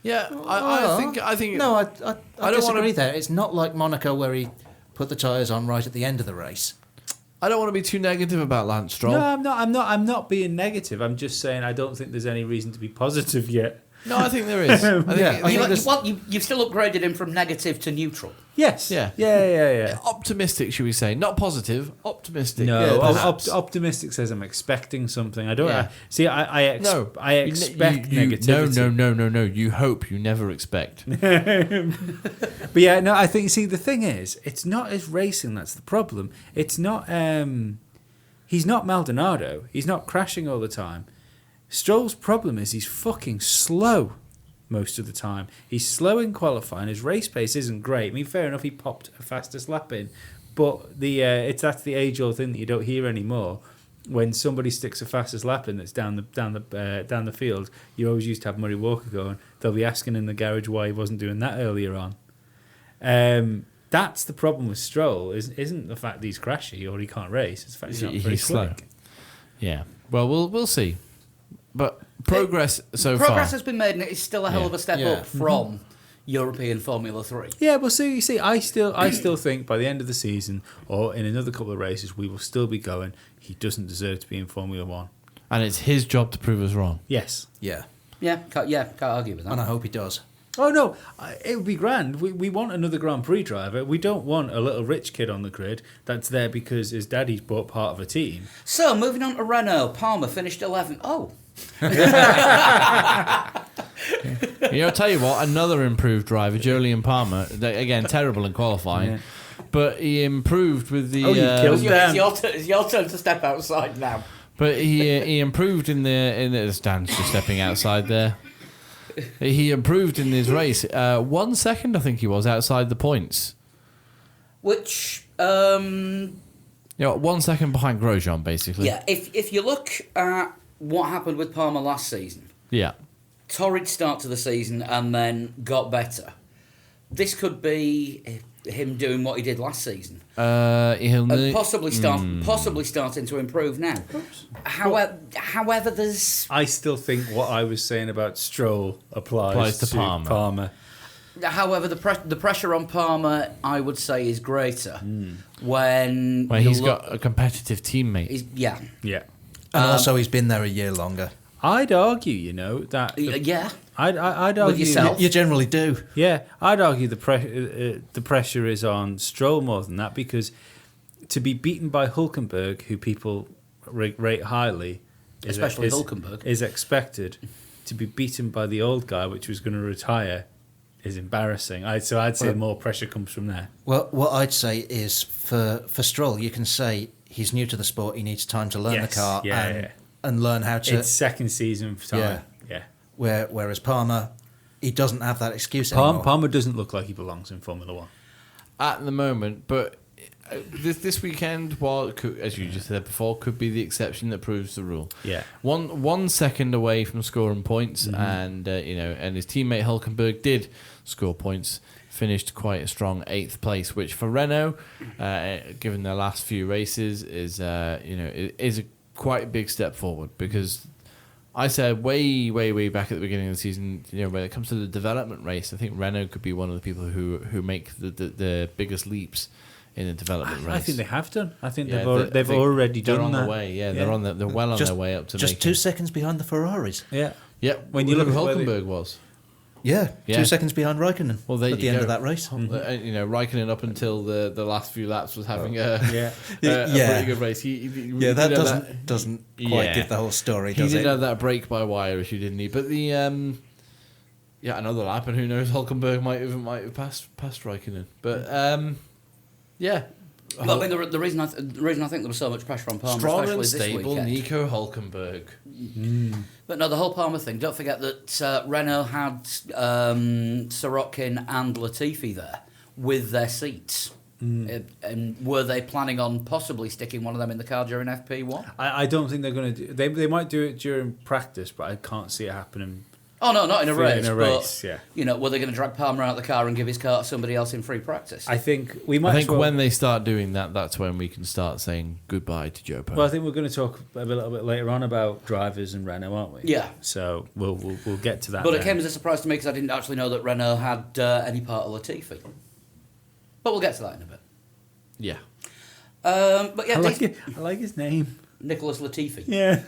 Yeah, I think. No, I don't disagree wanna- there. It's not like Monaco where he put the tyres on right at the end of the race. I don't want to be too negative about Lance Stroll. No, I'm not being negative. I'm just saying I don't think there's any reason to be positive yet. No, I think there is. I think You've still upgraded him from negative to neutral. Yes. Yeah. Yeah. Optimistic, should we say? Not positive, optimistic. No, perhaps. optimistic says I'm expecting something. I don't. Yeah. I expect you, negativity. No. You hope, you never expect. But yeah, no. I think. See, the thing is, it's not his racing that's the problem. It's not. He's not Maldonado. He's not crashing all the time. Stroll's problem is he's fucking slow most of the time. He's slow in qualifying. His race pace isn't great. I mean, fair enough, he popped a fastest lap in, but that's the age-old thing that you don't hear anymore. When somebody sticks a fastest lap in that's down the field, you always used to have Murray Walker going. They'll be asking in the garage why he wasn't doing that earlier on. That's the problem with Stroll. Isn't the fact that he's crashy or he can't race. It's the fact he's not very slow. quick. Yeah. Well, we'll see. But progress far. Progress has been made, and it's still a hell of a step Yeah. up from European Formula 3. Yeah, well, so you see, I still think by the end of the season or in another couple of races, we will still be going. He doesn't deserve to be in Formula 1. And it's his job to prove us wrong. Yes. Yeah. Can't argue with that. And I hope he does. Oh no, it would be grand. We want another Grand Prix driver. We don't want a little rich kid on the grid that's there because his daddy's bought part of a team. So, moving on to Renault, Palmer finished 11th. Oh. I'll tell you what, another improved driver, Jolyon Palmer, again, terrible in qualifying, Yeah. but he improved with the... Oh, you killed It's your turn to step outside now. But he improved in the stands, just stepping outside there. He improved in his race. 1 second, I think he was, outside the points. Which, 1 second behind Grosjean, basically. yeah, if you look at what happened with Palmer last season, Yeah. torrid start to the season and then got better. This could be him doing what he did last season. He'll Possibly starting to improve now. However, there's... I still think what I was saying about Stroll applies to Palmer. However, the pressure on Palmer, I would say, is greater when he's got a competitive teammate. Yeah. Yeah. And also, he's been there a year longer. I'd argue, that Yeah. I'd argue With yourself. You generally do. Yeah, I'd argue the pressure is on Stroll more than that because to be beaten by Hülkenberg, who people rate highly, Especially Hülkenberg. is expected. To be beaten by the old guy, which was going to retire, is embarrassing. I'd say more pressure comes from there. Well, what I'd say is for Stroll, you can say he's new to the sport. He needs time to learn the car and learn how to. It's second season for time. Yeah. Whereas Palmer, he doesn't have that excuse anymore. Palmer doesn't look like he belongs in Formula 1. At the moment, but this weekend, while as you just said before, could be the exception that proves the rule. Yeah. 1 second away from scoring points, and and his teammate Hülkenberg did score points, finished quite a strong 8th place, which for Renault, given their last few races, is is a quite big step forward because. I said way back at the beginning of the season, when it comes to the development race, I think Renault could be one of the people who make the biggest leaps in the development race. I think they have done. I think they've already done on that. the way. Yeah, they're well on their way up to just 2 seconds behind the Ferraris. Yeah. Yep. When you look who at where Hülkenberg was. Yeah, Yeah. 2 seconds behind Raikkonen. Well, there at you the end go. of that race. Raikkonen up until the last few laps was having a Yeah. pretty good race. That doesn't quite give the whole story, He does did it? have that break by wire issue, didn't he? But the another lap, and who knows, Hülkenberg might have passed Raikkonen. But yeah. Well, I mean, the reason I think there was so much pressure on Palmer, Strong especially and this stable weekend. Nico Hülkenberg. But no, the whole Palmer thing. Don't forget that Renault had Sorokin and Latifi there with their seats. And were they planning on possibly sticking one of them in the car during FP1? I don't think they're going to do. They might do it during practice, but I can't see it happening. Oh no, not in a race. In a race, but, yeah. Were they going to drag Palmer out of the car and give his car to somebody else in free practice? I think we might. I think when they start doing that, that's when we can start saying goodbye to Joe Palmer. Well, I think we're going to talk a little bit later on about drivers and Renault, aren't we? Yeah. So we'll get to that. But then. it came as a surprise to me because I didn't actually know that Renault had any part of Latifi. But we'll get to that in a bit. Yeah. But yeah, I like his name. Nicholas Latifi. Yeah.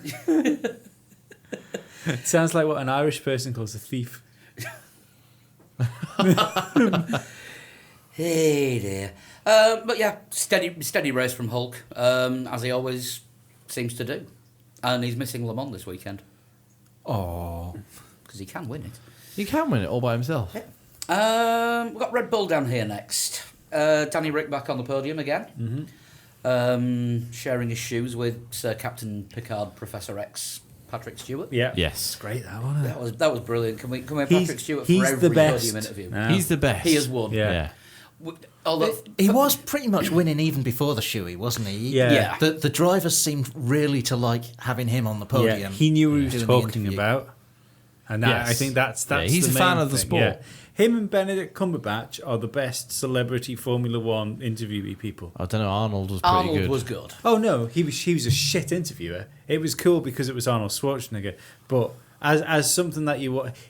It sounds like what an Irish person calls a thief. Hey dear. But yeah, steady race from Hulk, as he always seems to do. And he's missing Le Mans this weekend. Oh, Because he can win it. He can win it all by himself. We've got Red Bull down here next. Danny Rick back on the podium again. Sharing his shoes with Sir Captain Picard, Professor X, Patrick Stewart. Yeah. Yes. Great, that one. That was brilliant. Can we have He's- Patrick Stewart he's for every the best. podium interview? Yeah. He's the best. He has won. Yeah. Although he was pretty much winning even before the shoey, wasn't he? Yeah. Yeah. The drivers seemed really to like having him on the podium. Yeah, he knew what he was doing the talking interview. about, and Yes. I think that's Yeah, he's the a fan main of the thing, sport. yeah. Him and Benedict Cumberbatch are the best celebrity Formula One interviewee people. I don't know. Arnold was pretty Arnold good. was good. Oh no, he was a shit interviewer. It was cool because it was Arnold Schwarzenegger, but as something that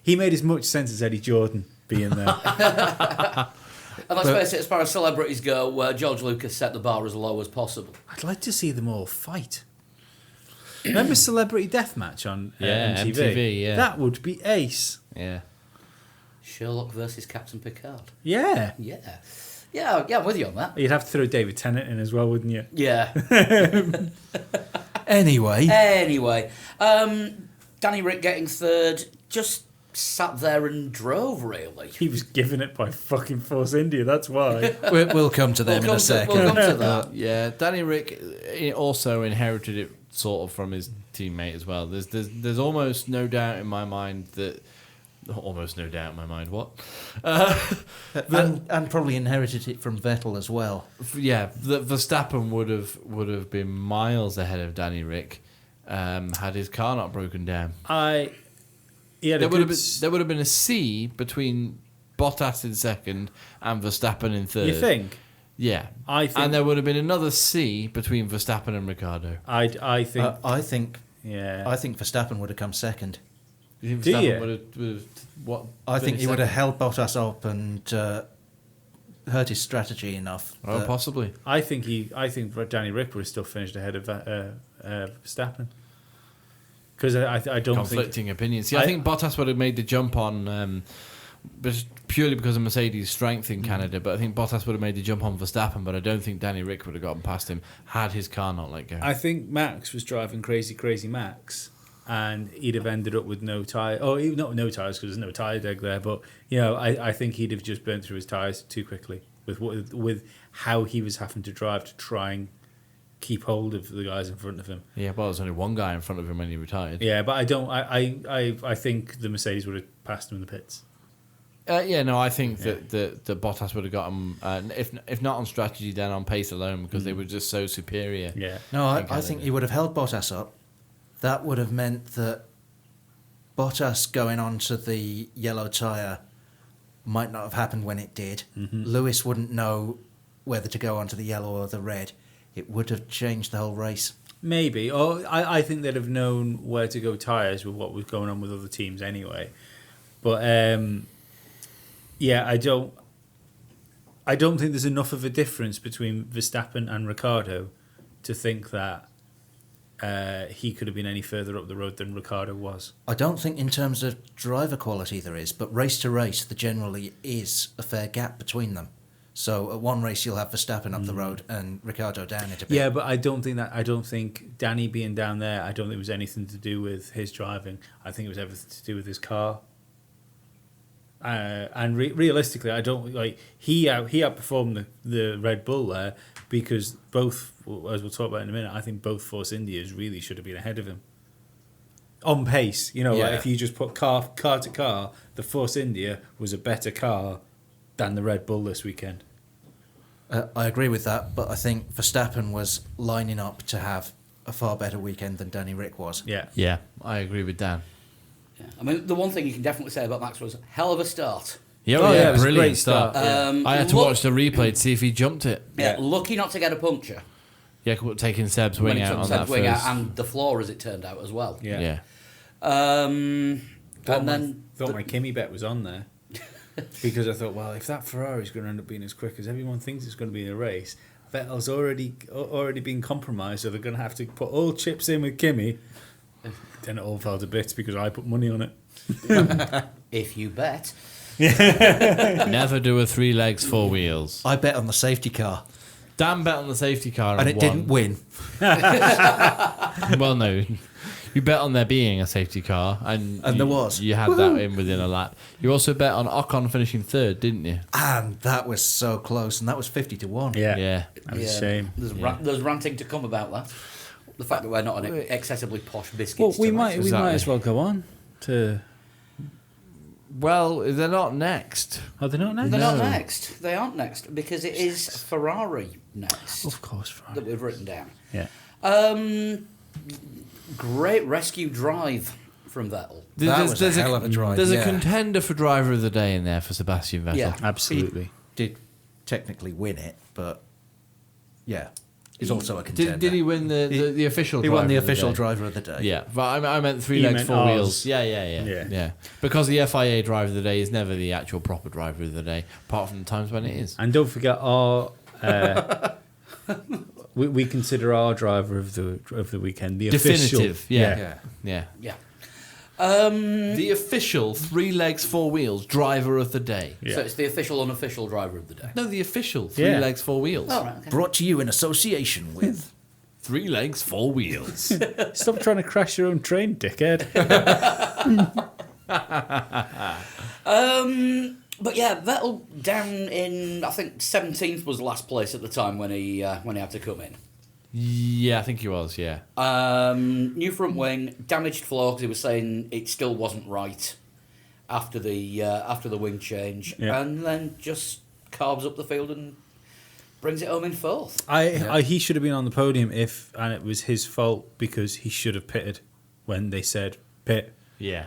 he made as much sense as Eddie Jordan being there. And let's face it, as far as celebrities go, George Lucas set the bar as low as possible. I'd like to see them all fight. Remember Celebrity Deathmatch on Yeah, MTV? MTV, yeah. That would be ace. Yeah. Sherlock versus Captain Picard. Yeah. Yeah, I'm with you on that. You'd have to throw David Tennant in as well, wouldn't you? Yeah. Anyway, Anyway, Danny Rick getting third, just sat there and drove, really. He was given it by fucking Force India, that's why. we'll come to them in a second. We'll come to that. Yeah, Danny Rick also inherited it sort of from his teammate as well. There's almost no doubt in my mind that. Almost no doubt in my mind. What? And probably inherited it from Vettel as well. Yeah, Verstappen would have been miles ahead of Danny Rick had his car not broken down. There There would have been a C between Bottas in second and Verstappen in third. You think? Yeah, I think. and there would have been another C between Verstappen and Ricardo. I think. I think Yeah. I think Verstappen would have come second. You think Do Verstappen you? would have what? I think finished he would have second? held Bottas up and hurt his strategy enough. Oh, that- possibly. I think Danny Rick would have still finished ahead of Verstappen. Because I don't Conflicting opinions. See, I I think Bottas would have made the jump on, but purely because of Mercedes' strength in Canada. But I think Bottas would have made the jump on Verstappen. But I don't think Danny Rick would have gotten past him had his car not let go. I think Max was driving crazy Max, and he'd have ended up with no tyre. Oh, not no tyres because there's no tyre deg there. But I think he'd have just burnt through his tyres too quickly with how he was having to drive to try and keep hold of the guys in front of him. Yeah, well, there's only one guy in front of him when he retired. Yeah, but I don't. I think the Mercedes would have passed him in the pits. I think that Bottas would have got him, if not on strategy, then on pace alone, because they were just so superior. Yeah. No, I Canada. think he would have held Bottas up. That would have meant that Bottas going on to the yellow tyre might not have happened when it did. Lewis wouldn't know whether to go onto the yellow or the red. It would have changed the whole race. Maybe. Or I think they'd have known where to go tyres with what was going on with other teams anyway. But I don't think there's enough of a difference between Verstappen and Ricciardo to think that he could have been any further up the road than Ricciardo was. I don't think in terms of driver quality there is, but race to race there generally is a fair gap between them. So at one race you'll have Verstappen up the road and Ricciardo down it a bit. Yeah, but I don't think Danny being down there, I don't think it was anything to do with his driving. I think it was everything to do with his car. And realistically, I don't like he outperformed the Red Bull there because both, as we'll talk about in a minute, I think both Force Indias really should have been ahead of him on pace. Like if you just put car to car, the Force India was a better car than the Red Bull this weekend. I agree with that, but I think Verstappen was lining up to have a far better weekend than Danny Rick was. Yeah, I agree with Dan. Yeah. I mean, the one thing you can definitely say about Max was hell of a start. Yeah, Oh, yeah, it was a brilliant great start. I had to watch the replay to see if he jumped it. Yeah, Yeah. lucky not to get a puncture Yeah, taking Seb's when wing he out took on Seb's that wing first. out and the floor, as it turned out, as well. Yeah. Thought And my Kimi bet was on there because I thought, well, if that Ferrari's going to end up being as quick as everyone thinks it's going to be in a race, Vettel's already been compromised, so they're going to have to put all chips in with Kimi. Then it all fell to bits because I put money on it. If you bet. Never do a 3 legs, 4 wheels. I bet on the safety car, Dan bet on the safety car and it didn't win. Well, no. You bet on there being a safety car, and there was. You had that in within a lap. You also bet on Ocon finishing 3rd, didn't you? And that was so close, and that was 50-1. Yeah. That was a shame. There's ranting to come about that. The fact that we're not an excessively posh biscuits. Well, we tonight. might as well go on to. Well, they're not next. Are they not next? They're not next. They aren't next because it is Ferrari next Of course, Ferrari. that we've written down. Yeah. Great rescue drive from Vettel. That was a hell of a drive. There's a contender for driver of the day in there for Sebastian Vettel. Yeah. Absolutely. Did technically win it, but yeah, he's also a contender. Did he win the official? He driver won the of the official day? driver of the day. Yeah, but I meant 3 You legs, meant 4 ours. wheels. Yeah. Because the FIA driver of the day is never the actual proper driver of the day, apart from the times when it is. And don't forget our. We consider our driver of the weekend the Definitive. official. Yeah. Yeah. The official 3 legs, 4 wheels driver of the day. Yeah. So it's the official, unofficial driver of the day. No, the official 3 Yeah. legs, 4 wheels. All right. Okay. Brought to you in association with. 3 legs, 4 wheels. Stop trying to crash your own train, dickhead. But yeah, Vettel down in I think 17th was last place at the time when he had to come in. Yeah, I think he was. Yeah. New front wing, damaged floor because he was saying it still wasn't right after the wing change, Yeah. and then just carves up the field and brings it home in 4th. He should have been on the podium and it was his fault because he should have pitted when they said pit. Yeah.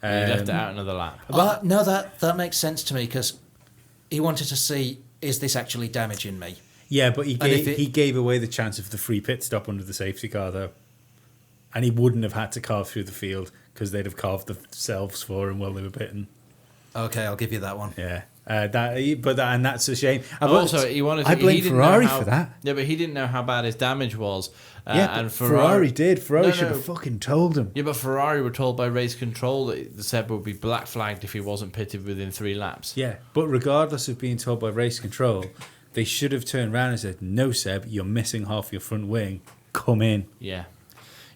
He left it out another lap. But no, that makes sense to me because he wanted to see, is this actually damaging me? Yeah, but he And if he gave away the chance of the free pit stop under the safety car though, and he wouldn't have had to carve through the field because they'd have carved themselves for him while they were pitting. Okay, I'll give you that one. Yeah, and that's a shame. Also, he wanted. I blame he didn't Ferrari know how, for that. Yeah, but he didn't know how bad his damage was. Yeah, and but Ferrari did. Ferrari should No. have fucking told him. Yeah, but Ferrari were told by race control that the Seb would be black flagged if he wasn't pitted within 3 laps. Yeah, but regardless of being told by race control, they should have turned around and said, "No, Seb, you're missing half your front wing. Come in." Yeah.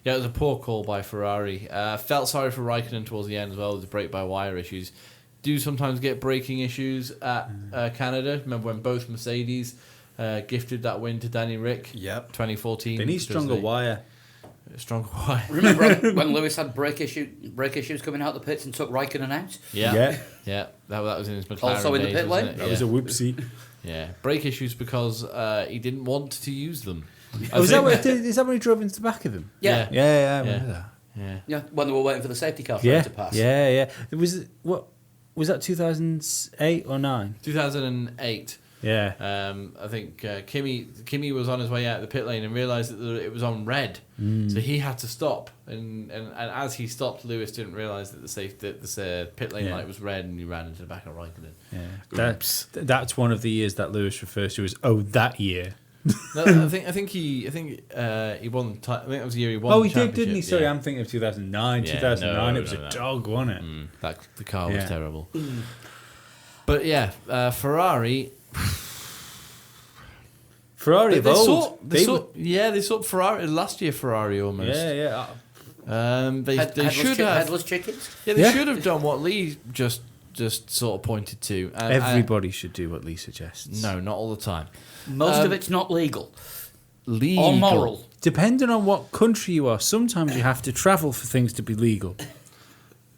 Yeah, it was a poor call by Ferrari. Felt sorry for Raikkonen towards the end as well with the brake-by-wire issues. Do sometimes get braking issues at Canada. Remember when both Mercedes gifted that win to Danny Rick? Yep. 2014. They need stronger wire. Stronger wire. Remember when Lewis had brake issues coming out the pits and took Raikkonen out? Yeah. That was in his McLaren Also in the days, pit wasn't lane? it? That was a whoopsie. Yeah, brake issues because he didn't want to use them. Is that when he drove into the back of him? Yeah. Yeah, I remember that. Yeah. When they were waiting for the safety car for Yeah, him to pass. yeah. It was that 2008 or 9? 2008. Yeah. I think Kimi was on his way out of the pit lane and realised that it was on red, so he had to stop. And as he stopped, Lewis didn't realise that the pit lane light was red, and he ran into the back of Raikkonen. Yeah. That's one of the years that Lewis refers to as that year. No, I think he won. I think that was the year he won. Oh, the he did, didn't he? championship, Sorry, yeah. I'm thinking of 2009. Yeah, 2009, no, it was no. a dog, wasn't it? The car was Yeah. terrible. But yeah, Ferrari. Ferrari They evolved. they sort Ferrari last year. Ferrari almost. Yeah. They should have. Headless chickens. Yeah, they Yeah. should have done what Lee just sort of pointed to. And, Everybody should do what Lee suggests. no, not all the time. Most of it's not legal Legal. or moral. Depending on what country you are, sometimes you have to travel for things to be legal.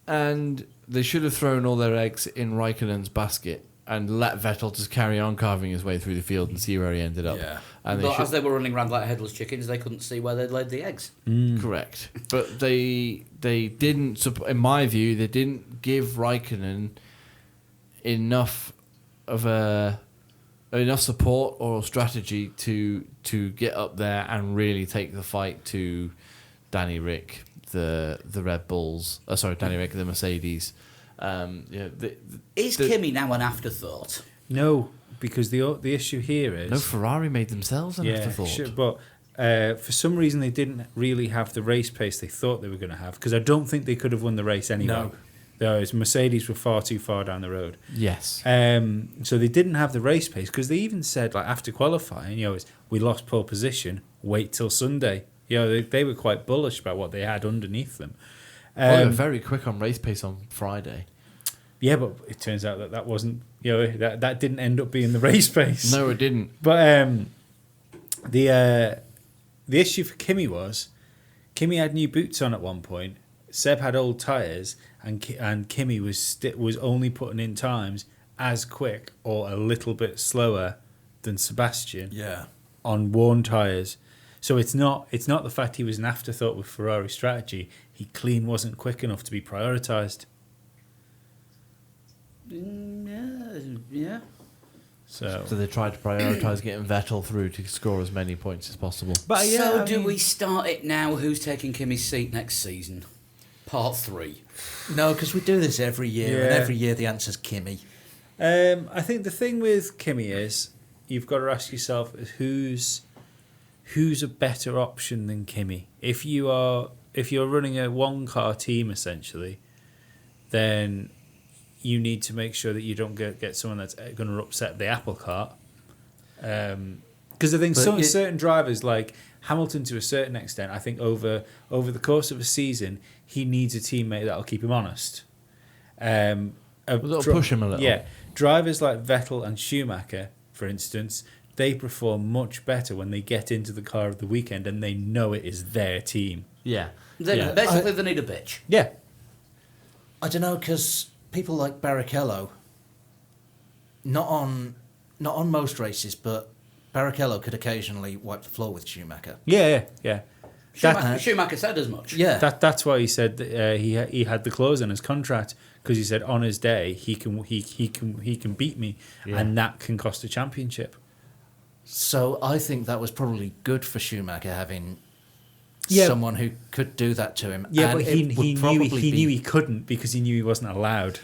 And they should have thrown all their eggs in Raikkonen's basket and let Vettel just carry on carving his way through the field and see where he ended up. Yeah. And But as they were running around like headless chickens, they couldn't see where they'd laid the eggs. correct. But they didn't, in my view, they didn't give Raikkonen enough support or strategy to get up there and really take the fight to Danny Rick, the Red Bulls. Danny Rick, the Mercedes. Is Kimi now an afterthought? No, because the issue here is No, Ferrari made themselves an afterthought. but for some reason they didn't really have the race pace they thought they were going to have, because I don't think they could have won the race anyway. No. Mercedes were far too far down the road. Yes. So they didn't have the race pace, because they even said, like, after qualifying, we lost pole position, wait till Sunday. They were quite bullish about what they had underneath them. They were very quick on race pace on Friday. Yeah, but it turns out that wasn't, that didn't end up being the race pace. No, it didn't. But the issue for Kimi had new boots on at one point. Seb had old tyres, and Kimi was only putting in times as quick or a little bit slower than Sebastian. Yeah. On worn tyres. So it's not the fact he was an afterthought with Ferrari strategy. He clean wasn't quick enough to be prioritised. Yeah. So they tried to prioritise getting Vettel through to score as many points as possible. But So do we start it now? Who's taking Kimi's seat next season? Part 3. No, because we do this every year, and Yeah. every year the answer's Kimi. I think the thing with Kimi is you've got to ask yourself who's a better option than Kimi. If you're running a one-car team essentially, then you need to make sure that you don't get someone that's going to upset the apple cart. Because I think certain drivers, like Hamilton to a certain extent, I think over the course of a season, he needs a teammate that'll keep him honest. Push him a little. Yeah. Drivers like Vettel and Schumacher, for instance, they perform much better when they get into the car of the weekend and they know it is their team. Yeah. Basically, they need a bitch. Yeah. I don't know, because people like Barrichello, not on most races, but Barrichello could occasionally wipe the floor with Schumacher. Yeah. Schumacher said as much. Yeah. That's why he said that, he had the clause in his contract, because he said on his day he can beat me, and that can cost a championship. So I think that was probably good for Schumacher having Yeah. someone who could do that to him. Yeah, and but it he would knew he couldn't, because he knew he wasn't allowed.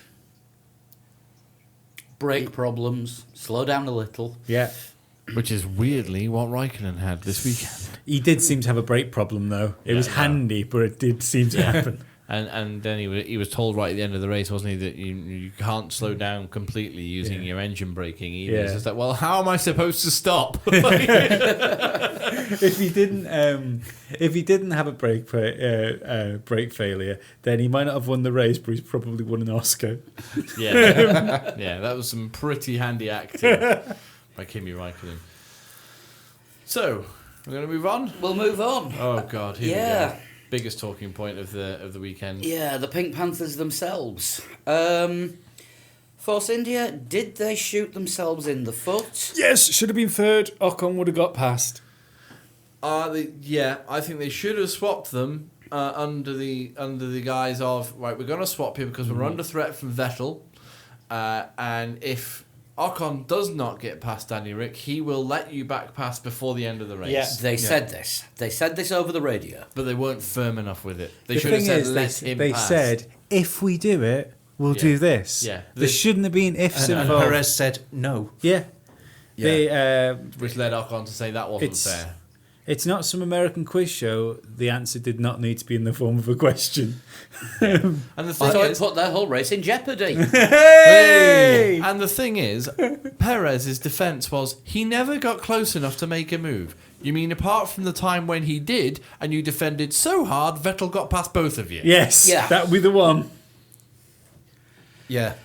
Brake problems. Slow down a little. Yeah. Which is weirdly what Raikkonen had this weekend. He did seem to have a brake problem though. It was handy, but it did seem to happen. And then he was told right at the end of the race, wasn't he, that you can't slow down completely using your engine braking either. Yeah. It's just like, well, how am I supposed to stop? If he didn't have a brake failure, then he might not have won the race, but he's probably won an Oscar. Yeah, that was some pretty handy acting by Kimi Raikkonen. So, we're going to move on? We'll move on. Oh, God, here we Yeah. go. Biggest talking point of the weekend. Yeah, the Pink Panthers themselves. Force India, did they shoot themselves in the foot? Yes, should have been third. Ocon would have got past. I think they should have swapped them under the guise of, right, we're going to swap you because we're under threat from Vettel, and if Ocon does not get past Danny Rick, he will let you back pass before the end of the race. Yeah. They said this. They said this over the radio. But they weren't firm enough with it. They The should have thing said, is, let him they pass. said, if we do it, we'll do this. Yeah. There shouldn't have been ifs And involved. Perez said no. Yeah. They, Which led Ocon to say that wasn't It's- fair. it's not some American quiz show. The answer did not need to be in the form of a question. And the thing So it is, put their whole race in jeopardy. Hey! and the thing is, Perez's defense was he never got close enough to make a move. You mean apart from the time when he did, and you defended so hard, Vettel got past both of you? Yes, Yeah. that would be the one. Yeah.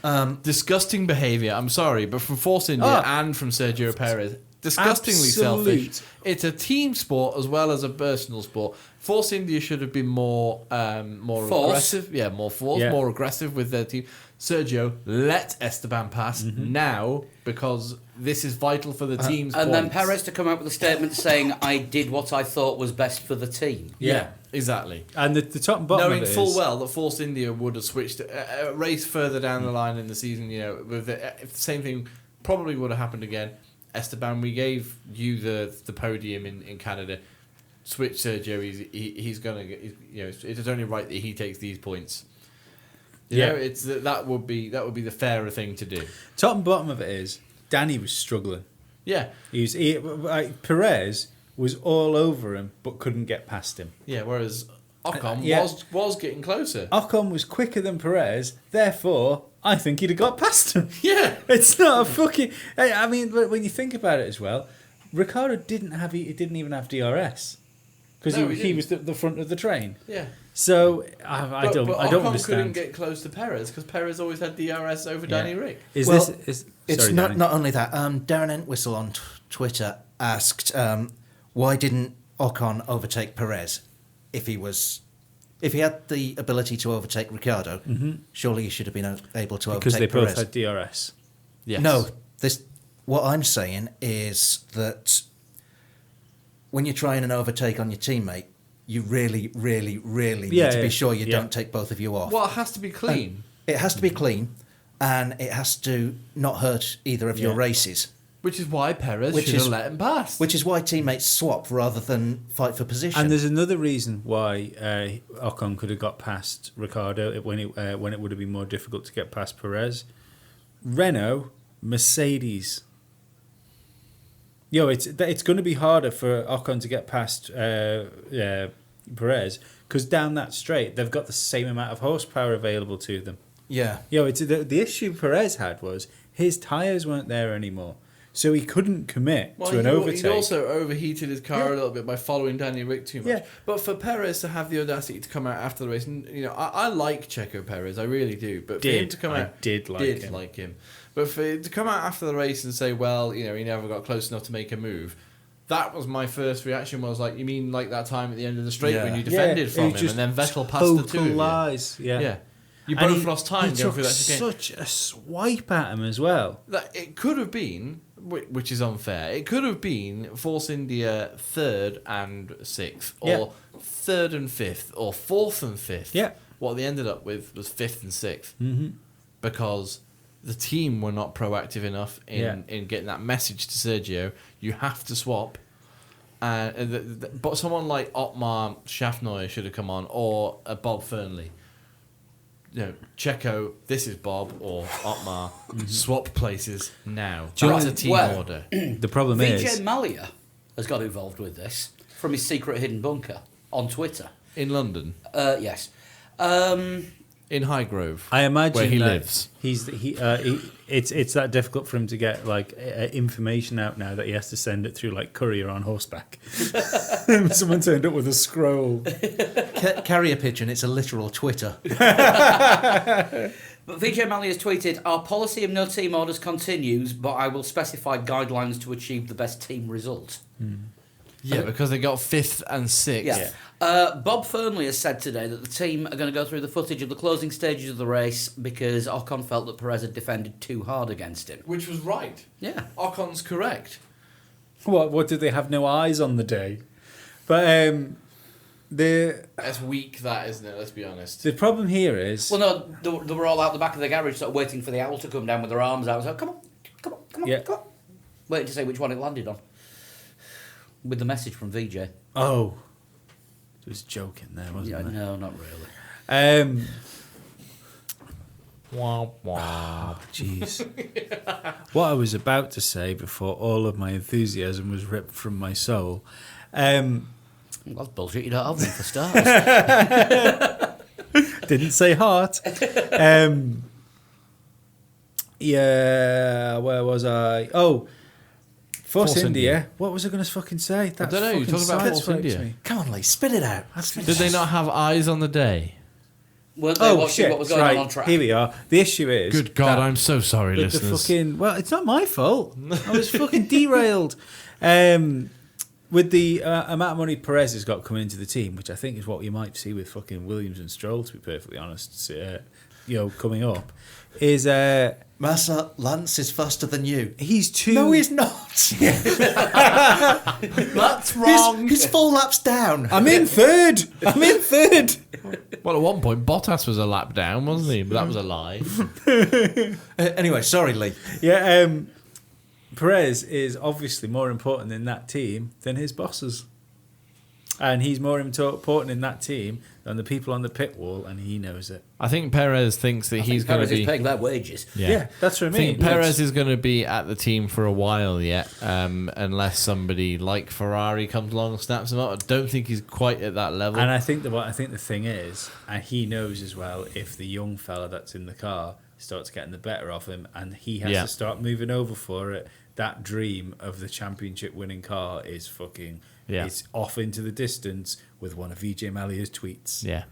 Disgusting behaviour. I'm sorry, but from Force India and from Sergio Perez, disgustingly Absolute. selfish. It's a team sport as well as a personal sport. Force India should have been more Force. aggressive. Yeah, more force, Yeah. more aggressive with their team. Sergio, let Esteban pass now because this is vital for the team's And then points. Perez to come out with a statement saying, I did what I thought was best for the team. Yeah, exactly. And the top and bottom Knowing of it full is, well that Force India would have switched a race further down the line in the season, with if the same thing probably would have happened again. Esteban, we gave you the podium in Canada. Switch Sergio. He's gonna get. It's only right that he takes these points. It's that would be the fairer thing to do. top and bottom of it is, Danny was struggling. Yeah, Perez was all over him but couldn't get past him. Yeah, whereas Ocon Yeah. was getting closer. Ocon was quicker than Perez, therefore I think he'd have got past him. Yeah. It's not a fucking. I mean, when you think about it as well, Ricciardo didn't even have DRS because No, he was the front of the train. Yeah. So I don't Ocon understand. couldn't get close to Perez because Perez always had DRS over Danny Rick. Is Well, this? It's Sorry, not Danny. not only that. Darren Entwistle on Twitter asked, why didn't Ocon overtake Perez if he had the ability to overtake Ricciardo? Surely he should have been able to because overtake they both Perez. had DRS. Yes. No, what I'm saying is that when you're trying an overtake on your teammate, you really, really, really need to be sure you don't take both of you off. Well, it has to be clean. It has to be clean, and it has to not hurt either of your races. Which is why Perez Which should is- have let him pass. Which is why teammates swap rather than fight for position. And there's another reason why Ocon could have got past Ricciardo when it would have been more difficult to get past Perez. Renault, Mercedes. It's going to be harder for Ocon to get past Perez because down that straight they've got the same amount of horsepower available to them. yeah. It's the issue Perez had was his tyres weren't there anymore, so he couldn't commit to an overtake. He'd also overheated his car a little bit by following Danny Rick too much. Yeah. But for Perez to have the audacity to come out after the race, and I like Checo Perez, I really do. But for him to come out, did like him. But for him to come out after the race and say, well, he never got close enough to make a move. That was my first reaction. Was like, you mean like that time at the end of the straight when you defended from him, and then Vettel passed the two of you? lies. Yeah. You And both lost time he going through took that game. such a swipe at him as well. That it could have been, which is unfair. It could have been Force India 3rd and 6th, or 3rd and 5th, or 4th and 5th. Yeah. What they ended up with was 5th and 6th, Mm-hmm. because the team were not proactive enough in getting that message to Sergio. You have to swap. But someone like Otmar Schaffnauer should have come on, or Bob Fernley. Checo, this is Bob, or Otmar. Swap places now. That's a team order. The problem Vijay is, Mallya has got involved with this from his secret hidden bunker on Twitter. In London, Yes. in Highgrove, I imagine where he that lives. It's that difficult for him to get information out now that he has to send it through like courier on horseback. Someone turned up with a scroll. Carrier pigeon, it's a literal Twitter. But Vijay Mallya has tweeted, "Our policy of no team orders continues, but I will specify guidelines to achieve the best team result." Yeah, because they got 5th and 6th. Yeah. Bob Fernley has said today that the team are going to go through the footage of the closing stages of the race because Ocon felt that Perez had defended too hard against him. Which was right. Yeah. Ocon's correct. What did they have no eyes on the day? But That's weak, that, isn't it? Let's be honest. the problem here is Well, no, they were all out the back of the garage sort of waiting for the owl to come down with their arms out. I was like, come on, Yeah. come on. Waiting to see which one it landed on. With the message from VJ. there was joking there, wasn't Yeah, there? no, not really. Jeez. What I was about to say before all of my enthusiasm was ripped from my soul. Well, that's bullshit. You don't have them for starters. Didn't say heart. Yeah, where was I? Oh, Force India. What was I going to fucking say? That don't know, you're fucking talking about sideswipes Force India. me. Come on, Lee, spit it out. Did they not have eyes on the day? Weren't they Oh watching shit! what was going right, on track? here we are. The issue is. Good God, that I'm so sorry, with the listeners. fucking it's not my fault. I was fucking derailed. With the amount of money Perez has got coming into the team, which I think is what you might see with fucking Williams and Stroll, to be perfectly honest, coming up, is Massa, Lance is faster than you. he's too. No, he's not. That's wrong. He's 4 laps down. I'm in third. Well, at one point, Bottas was a lap down, wasn't he? But that was a lie. Anyway, sorry, Lee. Yeah, Perez is obviously more important in that team than his bosses. and he's more important in that team than the people on the pit wall, and he knows it. I think Perez thinks that he's going to be paying their wages. Yeah, that's what I I think mean. Perez is going to be at the team for a while yet, unless somebody like Ferrari comes along and snaps him up. I don't think he's quite at that level. And I think the thing is, and he knows as well, if the young fella that's in the car starts getting the better of him, and he has to start moving over for it, that dream of the championship winning car is fucking. Yeah. It's off into the distance with one of VJ Malia's tweets. Yeah,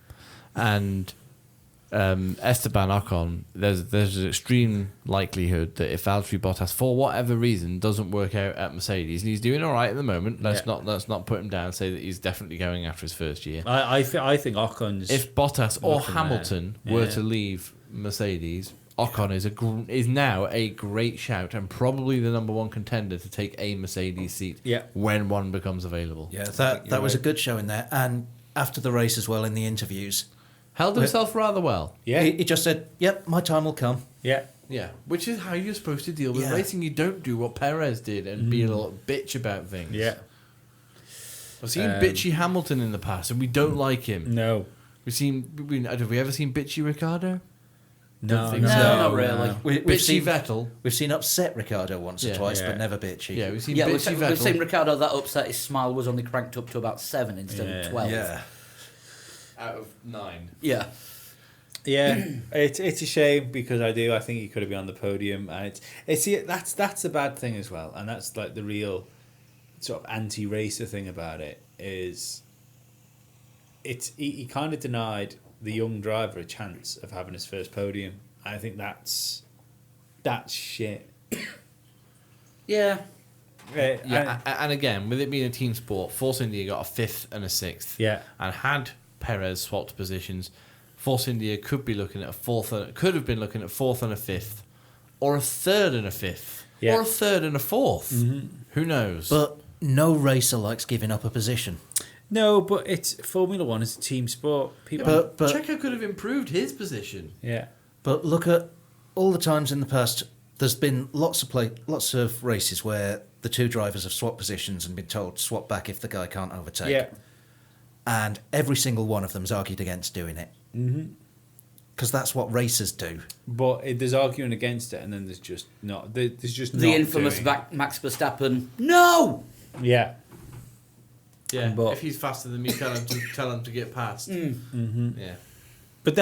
and Esteban Ocon, there's an extreme likelihood that if Valtteri Bottas, for whatever reason, doesn't work out at Mercedes, and he's doing all right at the moment, let's not put him down and say that he's definitely going after his first year. I think Ocon's. If Bottas or looking Hamilton were to leave Mercedes, Ocon is now a great shout and probably the number one contender to take a Mercedes seat when one becomes available. Yeah, that was a good show in there. And after the race as well in the interviews, held himself rather well. Yeah. He just said, "Yep, my time will come." Yeah. Yeah, which is how you're supposed to deal with racing. You don't do what Perez did and be a little bitch about things. Yeah. I've seen bitchy Hamilton in the past, and we don't like him. No. Have we ever seen bitchy Ricardo? No, think no, so. not really. We've Bitchy seen Vettel. We've seen upset Ricardo once or twice, but never bitchy. Yeah, we've seen Yeah, bitchy we've seen Vettel Ricardo that upset his smile was only cranked up to about 7 instead of 12. Yeah. out of 9. Yeah. Yeah, it's a shame because I think he could have been on the podium, and that's the bad thing as well, and that's like the real sort of anti-racer thing about it is he kind of denied the young driver a chance of having his first podium. I think that's shit. Yeah. And again, with it being a team sport, Force India got a 5th and a 6th. Yeah. And had Perez swapped positions, Force India could be looking at a 4th, could have been looking at 4th and a 5th, or a 3rd and a 5th, or a 3rd and a 4th. Mm-hmm. Who knows? But no racer likes giving up a position. No, but it's Formula One is a team sport. People, But Checo could have improved his position. yeah. But look at all the times in the past. There's been lots of races where the two drivers have swapped positions and been told to swap back if the guy can't overtake. Yeah. And every single one of them's argued against doing it. Because that's what racers do. But there's arguing against it, and then there's just not. There's just The not infamous doing it. Max Verstappen. No! Yeah. Yeah, But- if he's faster than me, tell him to get past. Yeah. But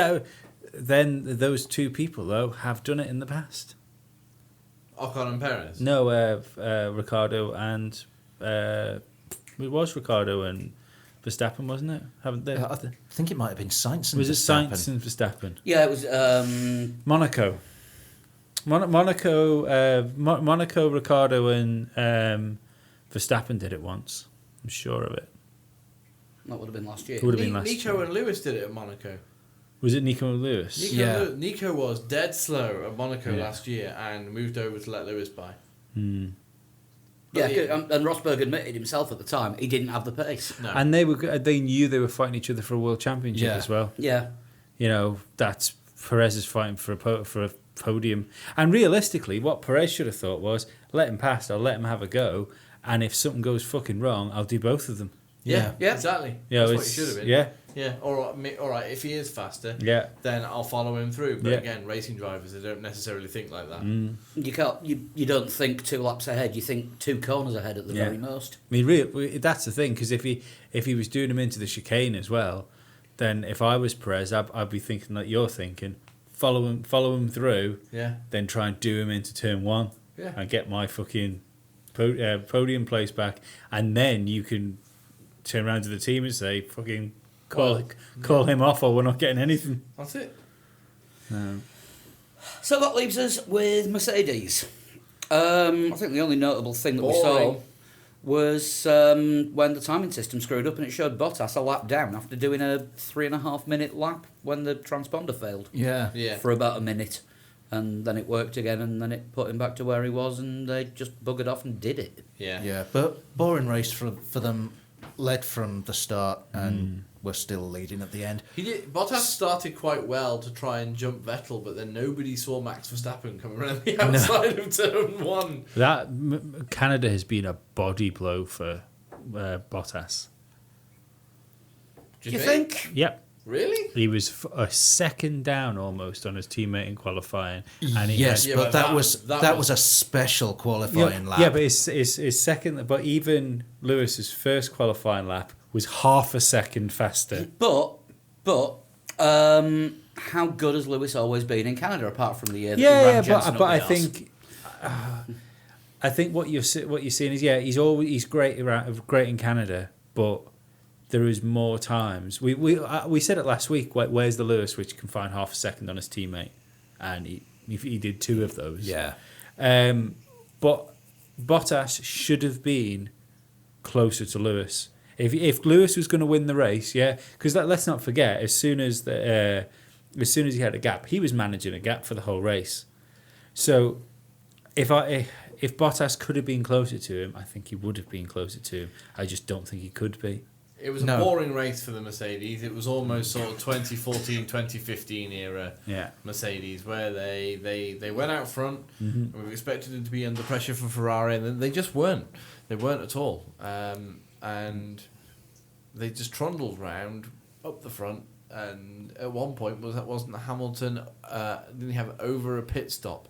then those two people, though, have done it in the past. Ocon and Perez. No, Ricardo and... it was Ricardo and Verstappen, wasn't it? Haven't they? I think it might have been Sainz and Was it Verstappen. Sainz and Verstappen? Yeah, it was. Monaco. Monaco, Ricardo and Verstappen did it once. I'm sure of it. That would have been last year. It would have been last Nico year. and Lewis did it at Monaco. Was it Nico and Lewis? Nico was dead slow at Monaco Yeah. last year and moved over to let Lewis by. Hmm. Yeah, and Rosberg admitted himself at the time he didn't have the pace. No. And they knew they were fighting each other for a world championship as well. Yeah. You know, that's Perez is fighting for a podium. And realistically, what Perez should have thought was, let him pass, I'll let him have a go, and if something goes fucking wrong, I'll do both of them. Yeah, Yeah. exactly. Yeah, That's what he should have been. Yeah, Yeah, all right, if he is faster, yeah. then I'll follow him through. But Yeah. again, racing drivers, they don't necessarily think like that. You can't. You don't think 2 laps ahead. You think 2 corners ahead at the Yeah. very most. I mean, that's the thing, because if he was doing them into the chicane as well, then if I was Perez, I'd be thinking like you're thinking, follow him through, Yeah. then try and do him into turn 1, Yeah. and get my fucking podium place back, and then you can turn around to the team and say, fucking call him off, or we're not getting anything. That's it. No. So that leaves us with Mercedes. I think the only notable thing that we saw Boring. was when the timing system screwed up and it showed Bottas a lap down after doing a 3.5-minute lap when the transponder failed Yeah. Yeah. for about a minute. And then it worked again, and then it put him back to where he was, and they just buggered off and did it. Yeah. Yeah, but boring race for them, led from the start and we're still leading at the end. Bottas started quite well to try and jump Vettel, but then nobody saw Max Verstappen come around the outside of turn 1. That Canada has been a body blow for Bottas. Do you think? Yep. Really? He was a second down almost on his teammate in qualifying. And he Yes, had- but that was a special qualifying lap. Yeah, but his second, but even Lewis's first qualifying lap was half a second faster. But how good has Lewis always been in Canada, apart from the year that he ran Yeah, Jensen but up I the arse? think. I think what you're seeing is he's great great in Canada, but there is more times we said it last week. Where's the Lewis which can find half a second on his teammate, and he did 2 of those. Yeah. But Bottas should have been closer to Lewis. If Lewis was going to win the race, because let's not forget, as soon as he had a gap, he was managing a gap for the whole race. So if Bottas could have been closer to him, I think he would have been closer to him. I just don't think he could be. It was a boring race for the Mercedes. It was almost sort of 2014, 2015 era Mercedes, where they went out front, and we expected them to be under pressure from Ferrari, and they just weren't. They weren't at all. And they just trundled round up the front, and at one point wasn't Hamilton didn't he have over a pit stop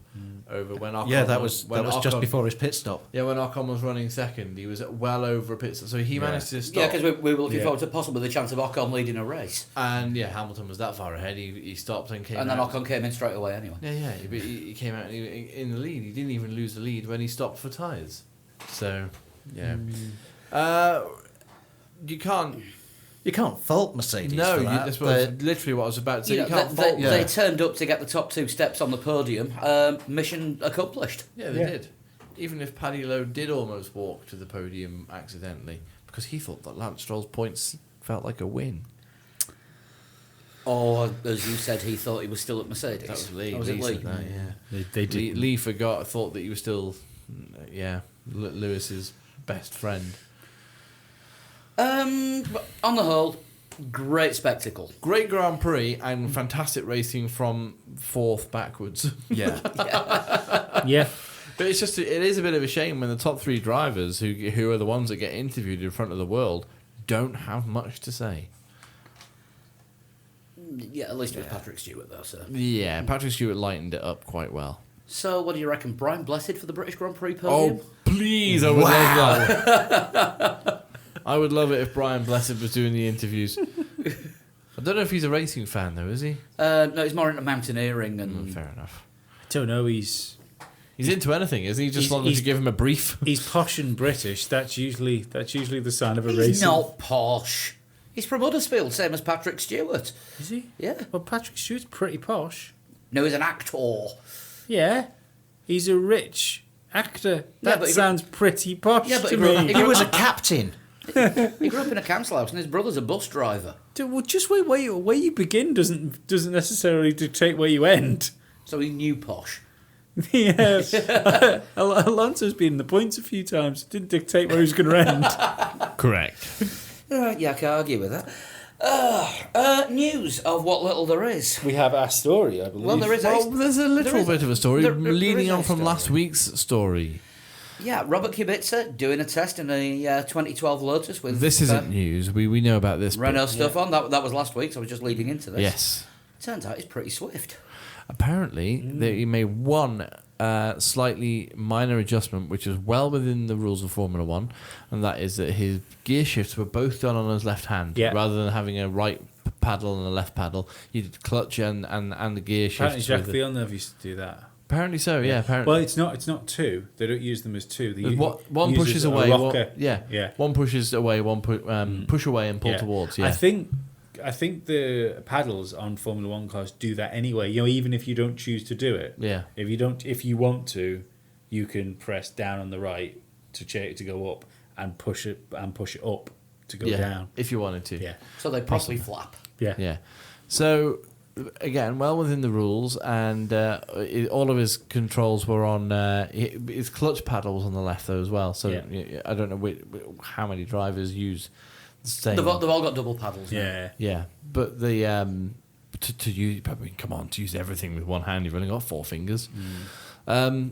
over when Ocon that was just before his pit stop. Yeah, when Ocon was running second, he was well over a pit stop, so he managed to stop. Yeah, because we were looking forward to possibly the chance of Ocon leading a race. And Hamilton was that far ahead. He stopped and came. And then out. Ocon came in straight away anyway. Yeah, but he came out in the lead. He didn't even lose the lead when he stopped for tyres. So, You can't fault Mercedes. No, for that. that's literally what I was about to say. You can't they, fault they turned up to get the top 2 steps on the podium. Mission accomplished. Yeah, they did. Even if Paddy Lowe did almost walk to the podium accidentally, because he thought that Lance Stroll's points felt like a win. Or, as you said, he thought he was still at Mercedes. That was Lee. Was it Lee Lee? said that, yeah. They did. Lee thought that he was still, Lewis's best friend. But on the whole, great spectacle. Great Grand Prix and fantastic racing from 4th backwards. Yeah. Yeah. But it is a bit of a shame when the top 3 drivers, who are the ones that get interviewed in front of the world, don't have much to say. Yeah, at least with Patrick Stewart, though, so. Yeah, Patrick Stewart lightened it up quite well. So, what do you reckon? Brian Blessed for the British Grand Prix podium? Oh, please, I would love that. I would love it if Brian Blessed was doing the interviews. I don't know if he's a racing fan, though, is he? No, he's more into mountaineering and... Fair enough. I don't know. He's into anything, isn't he? Just long as you give him a brief. He's posh and British. That's usually the sign of a He's racing. not posh. He's from Huddersfield, same as Patrick Stewart. Is he? Yeah. Well, Patrick Stewart's pretty posh. No, he's an actor. Yeah. He's a rich actor. That but he sounds pretty posh Yeah, but to he grew- me. He was a captain. He grew up in a council house and his brother's a bus driver. Dude, well, just where you begin doesn't necessarily dictate where you end. So he knew posh. Yeah. Alonso's been in the points a few times. It didn't dictate where he was going to end. Correct. Yeah, I can't argue with that. News of what little there is. We have our story, I believe. Well, there is Well, there's a little bit of a story there leading is on a from story. last week's story. Yeah, Robert Kubica doing a test in the 2012 Lotus with This isn't news. We know about this. Renault but- stuff on. That was last week, so I was just leading into this. Yes. Turns out he's pretty swift. Apparently, he made one slightly minor adjustment, which is well within the rules of Formula One, and that is that his gear shifts were both done on his left hand, rather than having a right paddle and a left paddle. He did clutch and the gear Apparently shifts. Jacques with it. Villeneuve used to do that. Apparently so, yeah. Apparently. Well, it's not 2. They don't use them as 2. They One use pushes it as a away. rocker. Yeah. One pushes away. One push away and pull towards. Yeah. I think the paddles on Formula One cars do that anyway. You know, even if you don't choose to do it. Yeah. If you want to, you can press down on the right to go up and push it up to go down. If you wanted to. Yeah. So they properly flap. Yeah. Yeah. So, again, well within the rules, and all of his controls were on his clutch paddle was on the left though as well. So I don't know how many drivers use the same. They've all got double paddles. now. Yeah. Yeah, but the to use, I mean, come on, to use everything with one hand, you've only got 4 fingers. Although,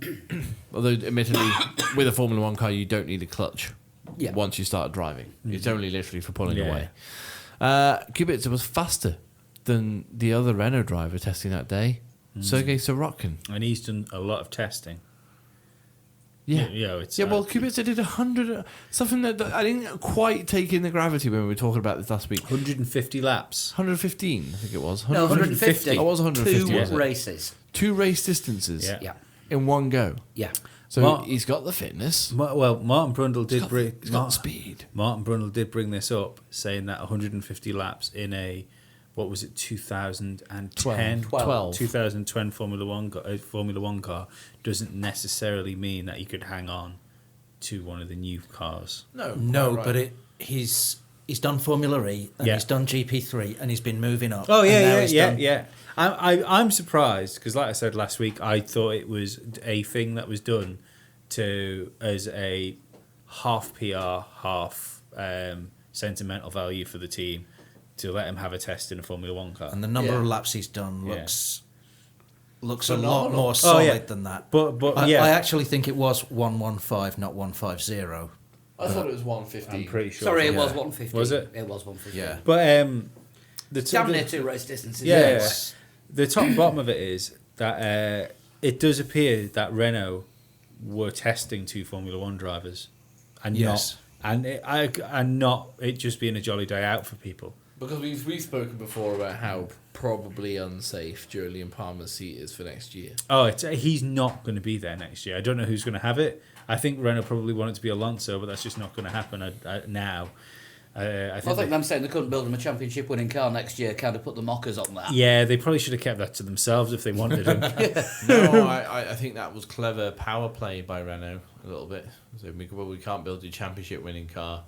admittedly, with a Formula One car, you don't need a clutch. Yeah. Once you start driving, it's only literally for pulling away. Kubica was faster than the other Renault driver testing that day, Sergei Sorokin. And he's done a lot of testing. Yeah, It's well, Kubica did 100, something that I didn't quite take in the gravity when we were talking about this last week. 150 laps. 115, I think it was. No, 150. I was 150. Two was it? races. 2 race distances Yeah. in one go. Yeah. So he's got the fitness. Martin Brundle did He's got the speed. Martin Brundle did bring this up, saying that 150 laps in a, what was it, 2010? 2010 Formula One car doesn't necessarily mean that he could hang on to one of the new cars. No, right. but he's done Formula E and he's done GP3 and he's been moving up. Oh and yeah. I'm surprised because, like I said last week, I thought it was a thing that was done as a half PR, half sentimental value for the team to let him have a test in a Formula One car. And the number of laps he's done looks a Phenomenal. lot more solid than that. But I actually think it was 115, not 150. I thought it was 150. I'm pretty sure. Sorry, it was 150. Was it? It was 150. Yeah. But Damn near 2 race distances. Yes. The top and bottom of it is that it does appear that Renault were testing 2 Formula One drivers, and not it just being a jolly day out for people. Because we've spoken before about how probably unsafe Julian Palmer's seat is for next year. Oh, he's not going to be there next year. I don't know who's going to have it. I think Renault probably want it to be Alonso, but that's just not going to happen now. I think them saying they couldn't build him a championship winning car next year kind of put the mockers on that. Yeah, they probably should have kept that to themselves if they wanted him. No, I think that was clever power play by Renault a little bit. So we can't build a championship winning car.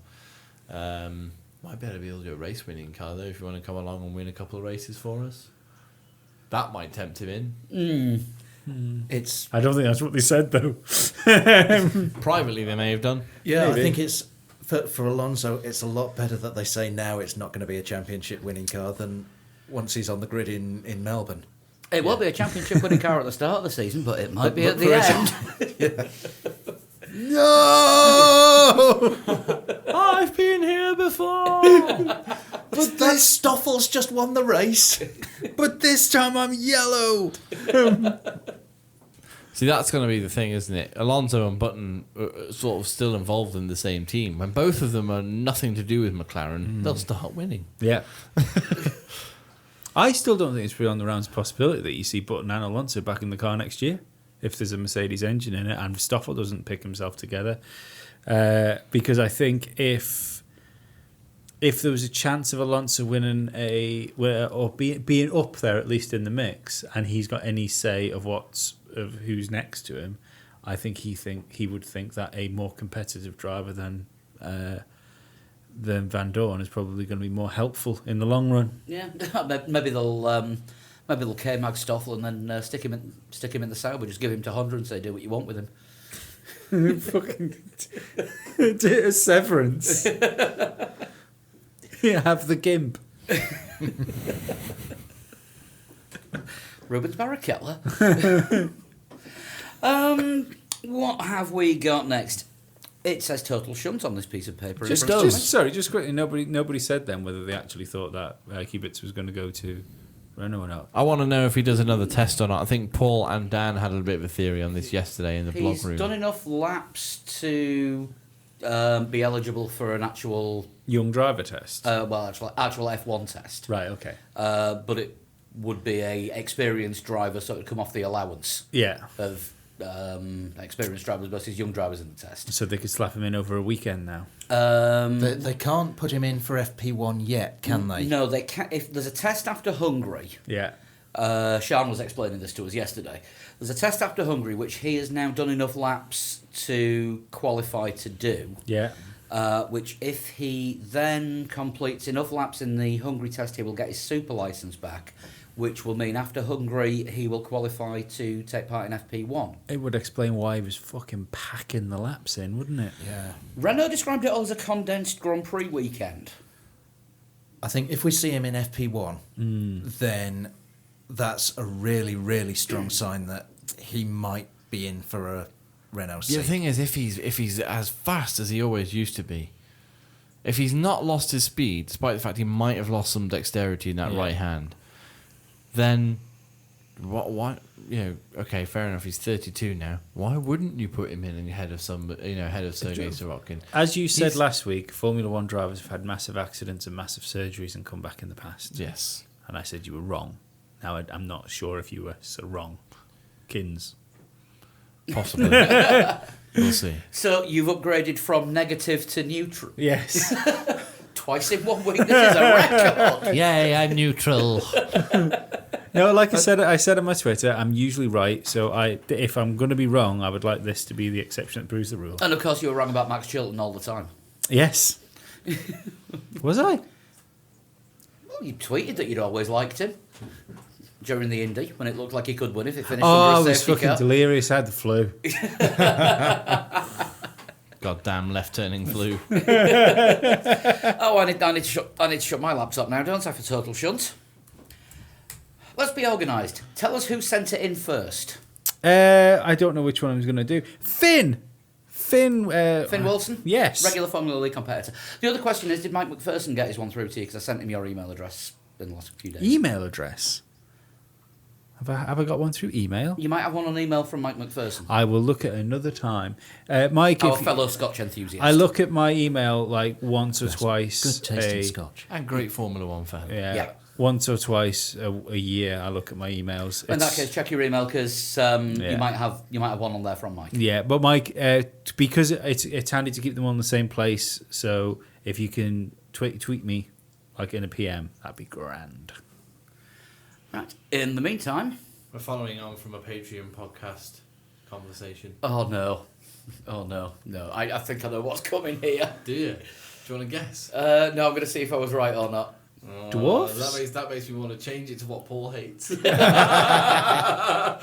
Might better be able to do a race winning car though if you want to come along and win a couple of races for us. That might tempt him in. I don't think that's what they said though. Privately they may have done. Yeah, Maybe. I think it's for Alonso. It's a lot better that they say now it's not going to be a championship winning car than once he's on the grid in Melbourne. It won't be a championship winning car at the start of the season, but it might be at the end. No! I've been here before. But that Stoffel's just won the race. But this time I'm yellow. See, that's going to be the thing, isn't it? Alonso and Button are sort of still involved in the same team. When both of them are nothing to do with McLaren, they'll start winning. Yeah. I still don't think it's beyond the realms of possibility that you see Button and Alonso back in the car next year if there's a Mercedes engine in it and Stoffel doesn't pick himself together. Because I think if there was a chance of Alonso winning being up there at least in the mix, and he's got any say of who's next to him, I think he would think that a more competitive driver than Van Dorn is probably going to be more helpful in the long run. Yeah, maybe they'll K-Mag Stoffel and then stick him in the Sauber, just give him to Honda and say do what you want with him. Fucking do a severance. Yeah, have the gimp. Rubens Barrichello. What have we got next? It says total shunt on this piece of paper. Just quickly, nobody said then whether they actually thought that Kubica was going to go to Renault or not. I want to know if he does another test or not. I think Paul and Dan had a bit of a theory on this yesterday in the blog room. He's done enough laps to be eligible for an actual young driver test. Actual F1 test. Right. Okay. But it would be a experienced driver, so it would come off the allowance. Yeah. Of experienced drivers versus young drivers in the test. So they could slap him in over a weekend now. They can't put him in for FP1 yet, can they? No, they can. If there's a test after Hungary. Yeah. Sean was explaining this to us yesterday. There's a test after Hungary, which he has now done enough laps to qualify to do. Yeah. Which, if he then completes enough laps in the Hungary test, he will get his super license back, which will mean after Hungary he will qualify to take part in FP1. It would explain why he was fucking packing the laps in, wouldn't it? Yeah. Renault described it as a condensed Grand Prix weekend. I think if we see him in FP1, then that's a really, really strong sign that he might be in for a Renault seat. Yeah, the thing is, if he's as fast as he always used to be, If he's not lost his speed, despite the fact he might have lost some dexterity in that right hand, then why? Okay, fair enough. He's 32 now. Why wouldn't you put him in ahead of ahead of Sergei Sorokin? As you said last week, Formula One drivers have had massive accidents and massive surgeries and come back in the past. Yes. And I said you were wrong. Now I'm not sure if you were so wrong. Kins. Possibly. We'll see. So you've upgraded from negative to neutral. Yes. Twice in 1 week. This is a record. Yay, I'm neutral. No, like I said on my Twitter, I'm usually right. So if I'm going to be wrong, I would like this to be the exception that proves the rule. And of course, you were wrong about Max Chilton all the time. Yes. Was I? Well, you tweeted that you'd always liked him during the Indy when it looked like he could win if it finished Oh, I under a was safety fucking car. delirious. I had the flu. Goddamn left-turning flu. Oh, I need to shut my laptop now, don't I, for total shunt? Let's be organised. Tell us who sent it in first. I don't know which one I was going to do. Finn Wilson? Yes. Regular Formula League competitor. The other question is, did Mike McPherson get his one through to you? Because I sent him your email address in the last few days. Email address. Have I got one through email? You might have one on email from Mike McPherson. I will look at another time. Mike, Our fellow Scotch enthusiast. I look at my email like once or twice. Good taste in scotch. And great Formula One fan. Yeah. Once or twice a year, I look at my emails. In that case, check your email because you might have one on there from Mike. Yeah, but Mike, because it's handy to keep them on the same place. So if you can tweet me like in a PM, that'd be grand. Right. In the meantime, We're following on from a Patreon podcast conversation. oh no, I think I know what's coming here. Do you? Do you want to guess? No, I'm going to see if I was right or not. Dwarfs? That makes me want to change it to what Paul hates. I'm not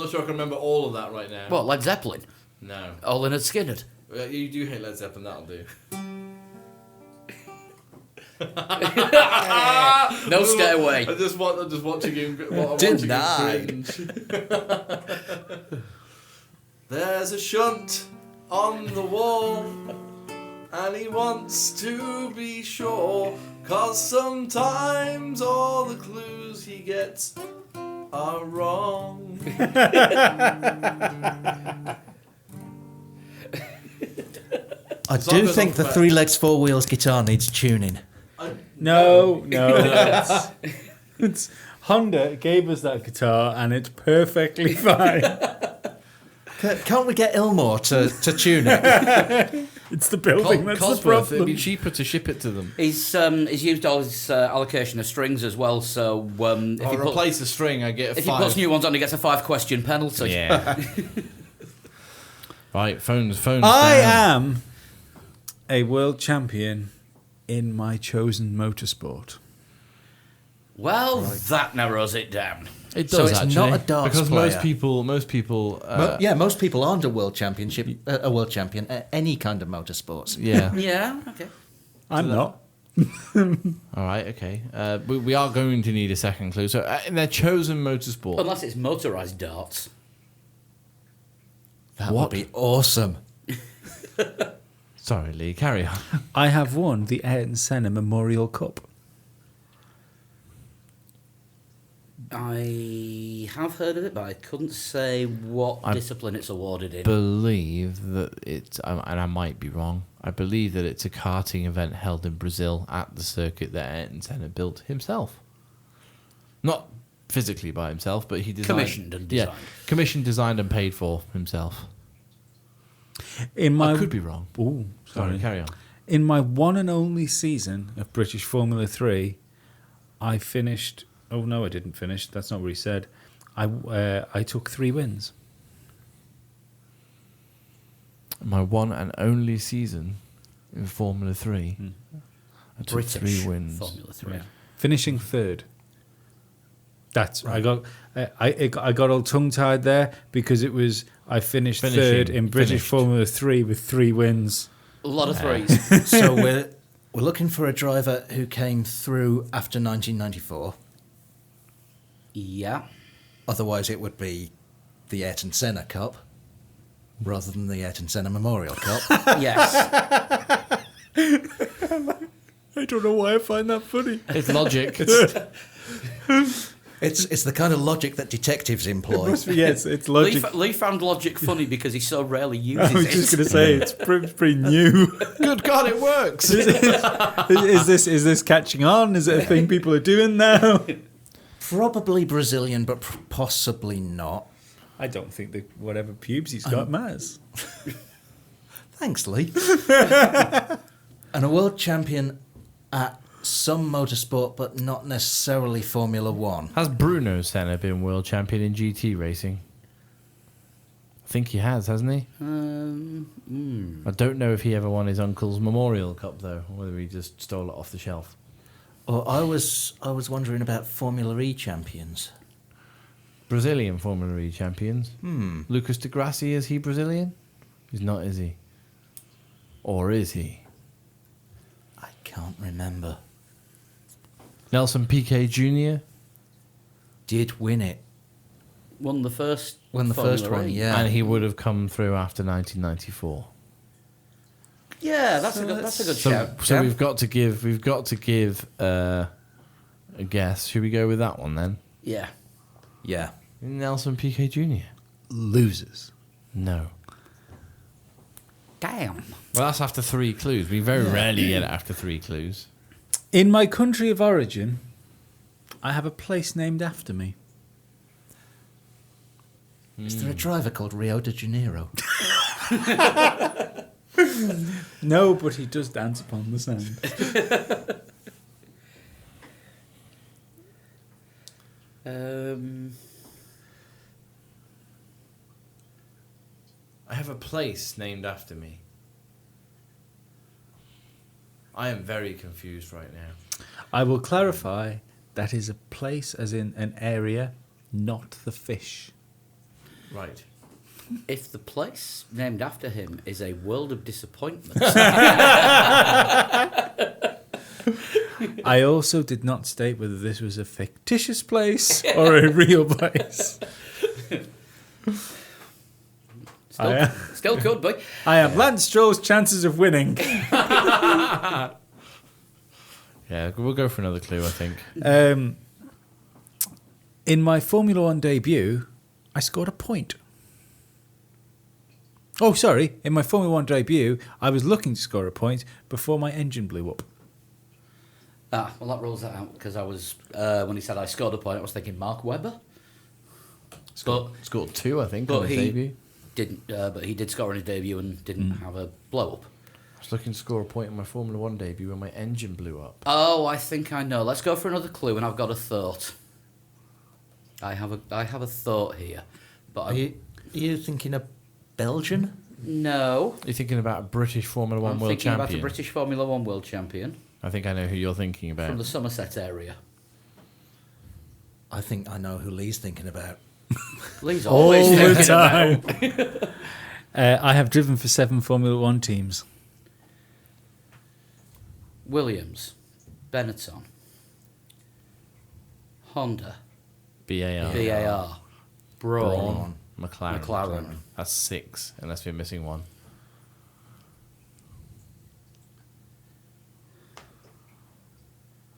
sure I can remember all of that right now. What, Led Zeppelin? No. All Lynyrd Skynyrd? You do hate Led Zeppelin, that'll do. No, stay away. I'm just watching him. Denied. There's a shunt on the wall, and he wants to be sure, 'cause sometimes all the clues he gets are wrong. I do think the 3 legs 4 wheels guitar needs tuning. No. It's Honda gave us that guitar and it's perfectly fine. Can't we get Ilmore to tune it? It's the building that's the Cosworth, problem. it'd be cheaper to ship it to them. He's used all his allocation of strings as well, so if he Replace the string, I get a 5. if he puts new ones on, he gets a 5-question penalty. Yeah. Right, phones I down. am a world champion in my chosen motorsport. Well, that narrows it down. It So does it's actually, not a darts because player. most people. Most people aren't a world champion at any kind of motorsports. Yeah. Yeah, okay. I'm not. All right. Okay. We are going to need a second clue. So in their chosen motorsport, Unless it's motorised darts. That What? would be awesome. sorry, Lee, carry on. I have won the Ayrton Senna Memorial Cup. I have heard of it, but I couldn't say what discipline it's awarded in. Believe that it's, and I might be wrong. I believe that it's a karting event held in Brazil at the circuit that Ayrton Senna built himself. Not physically by himself, but he designed, Commissioned and designed. Yeah, commissioned, designed, and paid for himself. In my I could be wrong. Ooh, Sorry, carry on. In my one and only season of British Formula 3, I finished... Oh, no, I didn't finish. That's not what he said. I took 3 wins. My one and only season in Formula 3. I took British 3 wins. Formula 3. Finishing 3rd. That's I got all tongue tied there because it was I finished Finishing, 3rd in British finished. Formula 3 with 3 wins. A lot of threes. So we're looking for a driver who came through after 1994. Yeah. Otherwise, it would be the Ayrton Senna Cup rather than the Ayrton Senna Memorial Cup. Yes. I don't know why I find that funny. It's logic. It's the kind of logic that detectives employ. Yes, it's logic. Lee found logic funny because he so rarely I uses was it. just going to say it's pretty new. Good God, it works. Is this catching on? Is it a thing people are doing now? Probably Brazilian, but possibly not. I don't think that whatever pubes he's got matters. Thanks, Lee. And a world champion at some motorsport, but not necessarily Formula One. Has Bruno Senna been world champion in GT racing? I think he has, hasn't he? I don't know if he ever won his uncle's Memorial Cup, though, or whether he just stole it off the shelf. Or I was wondering about Formula E champions. Brazilian Formula E champions. Lucas de Grassi, is he Brazilian? He's not, is he? Or is he? I can't remember. Nelson Piquet Jr.? Did win it. Won the first First one, E. yeah. And he would have come through after 1994. Yeah, that's a good shout. So Yeah. we've got to give a guess. Should we go with that one then? Yeah. Yeah. Nelson Piquet Jr. Losers. No. Damn. Well, that's after 3 clues. We very rarely get it after 3 clues. In my country of origin, I have a place named after me. Is there a driver called Rio de Janeiro? No, but he does dance upon the sand. I have a place named after me. I am very confused right now. I will clarify that is a place as in an area, not the fish. Right. If the place named after him is a world of disappointment, I also did not state whether this was a fictitious place or a real place. still could be. I have Lance Stroll's chances of winning. Yeah, we'll go for another clue, I think. In my Formula One debut, I scored a point. Oh, sorry. In my Formula One debut, I was looking to score a point before my engine blew up. Well, that rules that out because I was when he said I scored a point, I was thinking Mark Webber. Scored 2, I think, But on his he debut. didn't. But he did score on his debut and didn't have a blow up. I was looking to score a point in my Formula 1 debut when my engine blew up. Oh, I think I know. Let's go for another clue, and I've got a thought. I have a thought here, but Are you thinking of Belgian? no. You're thinking about a British Formula 1 I'm world thinking champion? about a British Formula One world champion I think I know who you're thinking about. from the Somerset area. I think I know who Lee's thinking about. Lee's All always the thinking time. about. I have driven for 7 Formula One teams. Williams, Benetton, Honda, BAR. BAR, Braun, McLaren. McLaren. That's 6, unless we're missing one.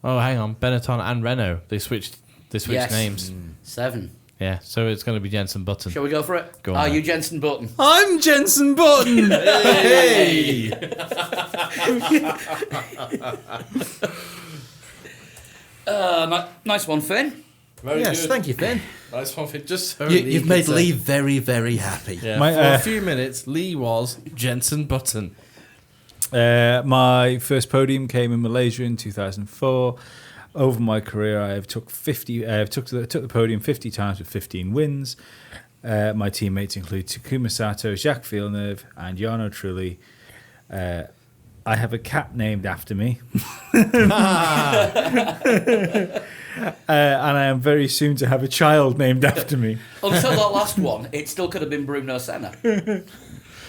Oh, hang on. Benetton and Renault. They switched Yes. names. 7. Yeah, so it's going to be Jenson Button. Shall we go for it? Go on, Are then. you Jenson Button? I'm Jenson Button. Hey! Nice one, Finn. Very Yes, good. thank you, Finn. Nice one, Finn. Just so You've could made say- Lee very, very happy. Yeah, My, for a few minutes, Lee was Jenson Button. My first podium came in Malaysia in 2004. Over my career, I have took the podium 50 times with 15 wins. My teammates include Takuma Sato, Jacques Villeneuve, and Jarno Trulli. I have a cat named after me. And I am very soon to have a child named after me. Until that last one, it still could have been Bruno Senna.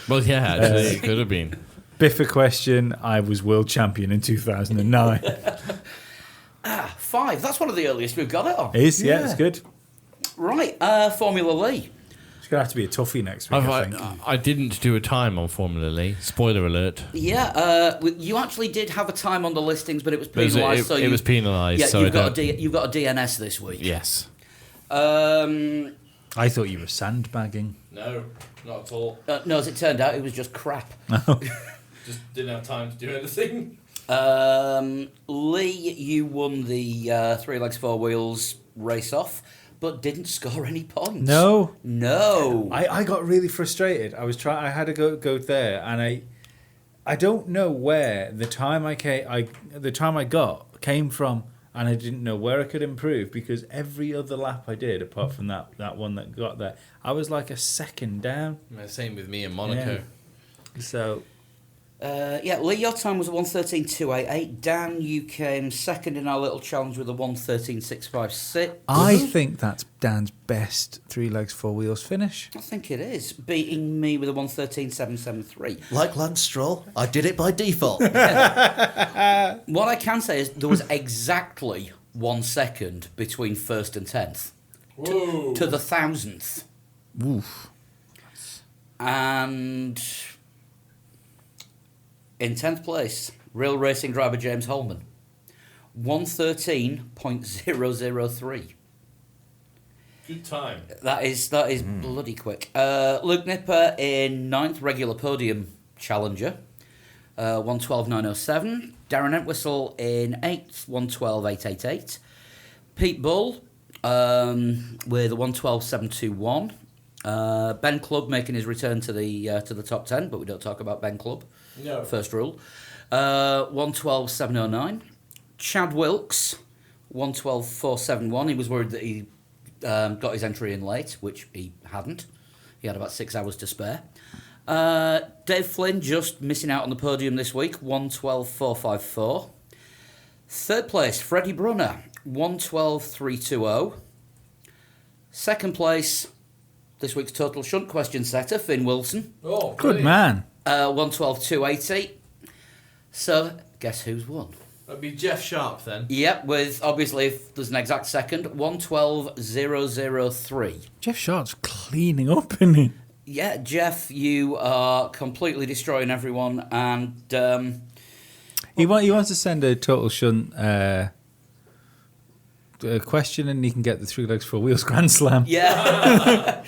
Well, yeah, actually, it could have been. Biffa question, I was world champion in 2009. 5. That's one of the earliest we've got it on. Yeah, it's good. Right, Formula Lee. It's going to have to be a toughie next week, I think. I didn't do a time on Formula Lee. Spoiler alert. Yeah, you actually did have a time on the listings, but it was penalised. It was penalised. Yeah, so you've got a DNS this week. Yes. I thought you were sandbagging. No, not at all. No, as it turned out, it was just crap. Just didn't have time to do anything. Lee, you won the 3 legs 4 wheels race off, but didn't score any points. No. I I got really frustrated. I had to go there, and I don't know where the time I got came from, and I didn't know where I could improve, because every other lap I did, apart from that one that got there, I was like a second down. Same with me in Monaco. Yeah. So. Lee, your time was a 1:13.288. Dan, you came second in our little challenge with a 1:13.656. I think that's Dan's best 3 legs 4 wheels finish. I think it is, beating me with a 1:13.773. Like Lance Stroll, I did it by default. What I can say is there was exactly 1 second between first and 10th. To the 1,000th. Oof. And in 10th place, real racing driver James Holman. 1:13.003. Good time. That is bloody quick. Luke Nipper in 9th, regular podium challenger. 1:12.907. Darren Entwistle in 8th, 1:12.888. Pete Bull with a 1:12.721. Ben Clubb making his return to the top 10, but we don't talk about Ben Clubb. No. First rule. 1:12.709. Chad Wilkes, 1:12.471. He was worried that he got his entry in late, which he hadn't. He had about 6 hours to spare. Dave Flynn just missing out on the podium this week, 1:12.454. Third place, Freddie Brunner, 1:12.320. Second place, this week's total shunt question setter, Finn Wilson. Oh, Good man. 1:12.280. So, guess who's won? That'd be Jeff Sharp then. Yep, with, obviously, if there's an exact second, 1:12.003. Jeff Sharp's cleaning up, isn't he? Yeah, Jeff, you are completely destroying everyone, and He wants to send a total shunt question, and he can get the 3 legs 4 wheels Grand Slam. yeah,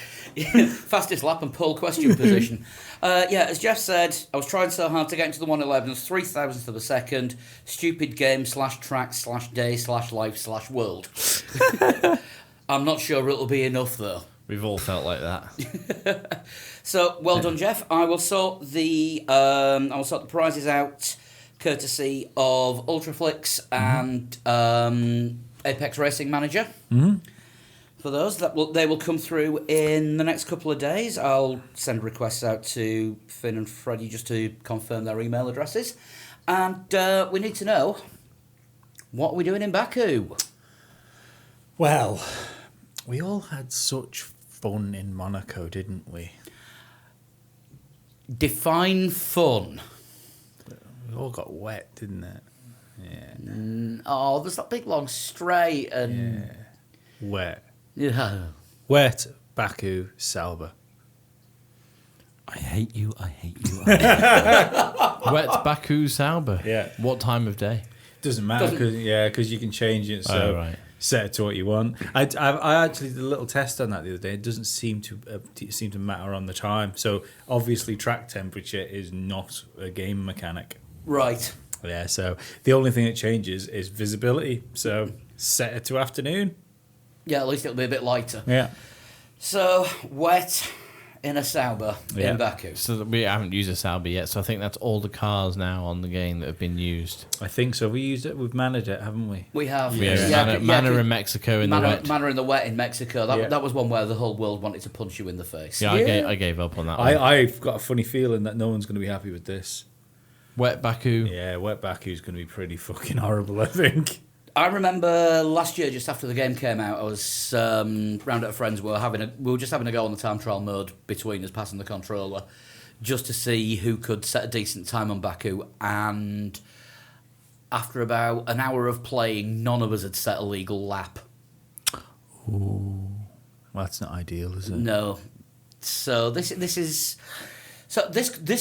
fastest lap and pole question position. As Jeff said, I was trying so hard to get into the 1:11s, 3,000th of a second. Stupid game /track/day/life/world. I'm not sure it'll be enough though. We've all felt like that. So well done, Jeff. I will sort the prizes out, courtesy of Ultraflix and Apex Racing Manager. Mm-hmm. For those they will come through in the next couple of days. I'll send requests out to Finn and Freddie just to confirm their email addresses, and we need to know what we're doing in Baku. Well, we all had such fun in Monaco, didn't we? Define fun. We all got wet, didn't it? Yeah. Oh, there's that big long straight and Wet. yeah. Wet, Baku, Sauber. I hate you. Wet Baku Sauber. Yeah. What time of day? Doesn't matter, because you can change it. So right. set it to what you want. I actually did a little test on that the other day. It doesn't seem to matter on the time. So obviously, track temperature is not a game mechanic. Right. Yeah. So the only thing that changes is visibility. So set it to afternoon. Yeah, at least it'll be a bit lighter. Yeah. So, wet in a Sauber Yeah. in Baku. So we haven't used a Sauber yet, so I think that's all the cars now on the game that have been used. I think so. We used it. We've managed it, haven't we? We have. Manor in Mexico in the wet. Manor in the wet in Mexico. That was one where the whole world wanted to punch you in the face. Yeah, I gave up on that one. I've got a funny feeling that no one's going to be happy with this. Wet Baku. Yeah, wet Baku's going to be pretty fucking horrible, I think. I remember last year, just after the game came out, I was round at a friend's. We were just having a go on the time trial mode between us, passing the controller, just to see who could set a decent time on Baku. And after about an hour of playing, none of us had set a legal lap. Ooh, well, that's not ideal, is it? No. So this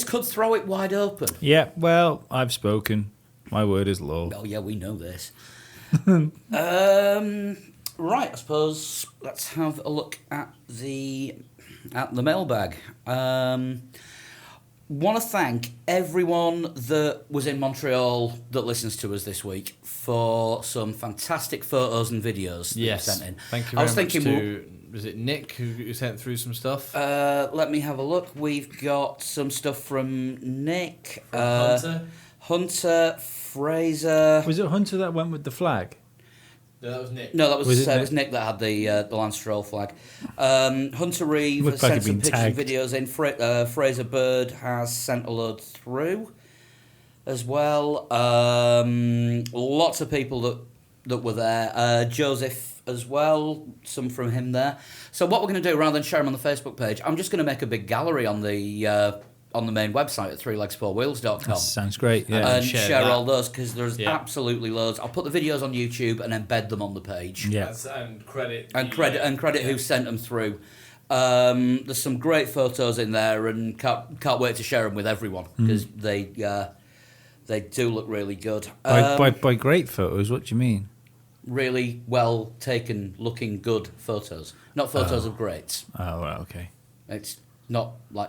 could throw it wide open. Yeah, well, I've spoken. My word is law. Oh yeah, we know this. Right, I suppose let's have a look at the mailbag. Want to thank everyone that was in Montreal that listens to us this week for some fantastic photos and videos that you sent in. Thank you very much to... Was it Nick who sent through some stuff? Let me have a look. We've got some stuff from Nick. Hunter, Fraser... Was it Hunter that went with the flag? No, that was Nick. No, that was Nick that had the Lance Stroll flag. Hunter Reeve has sent some pictures and videos in. Fraser Bird has sent a load through as well. Lots of people that were there. Joseph as well, some from him there. So what we're going to do, rather than share them on the Facebook page, I'm just going to make a big gallery on the main website at threelegs4wheels.com. That sounds great, yeah. And share all those, because there's absolutely loads. I'll put the videos on YouTube and embed them on the page. Yeah. And credit who sent them through. There's some great photos in there, and can't wait to share them with everyone, because they do look really good. By great photos, what do you mean? Really well taken, looking good photos. Not photos of greats. Oh, right, okay. It's not like...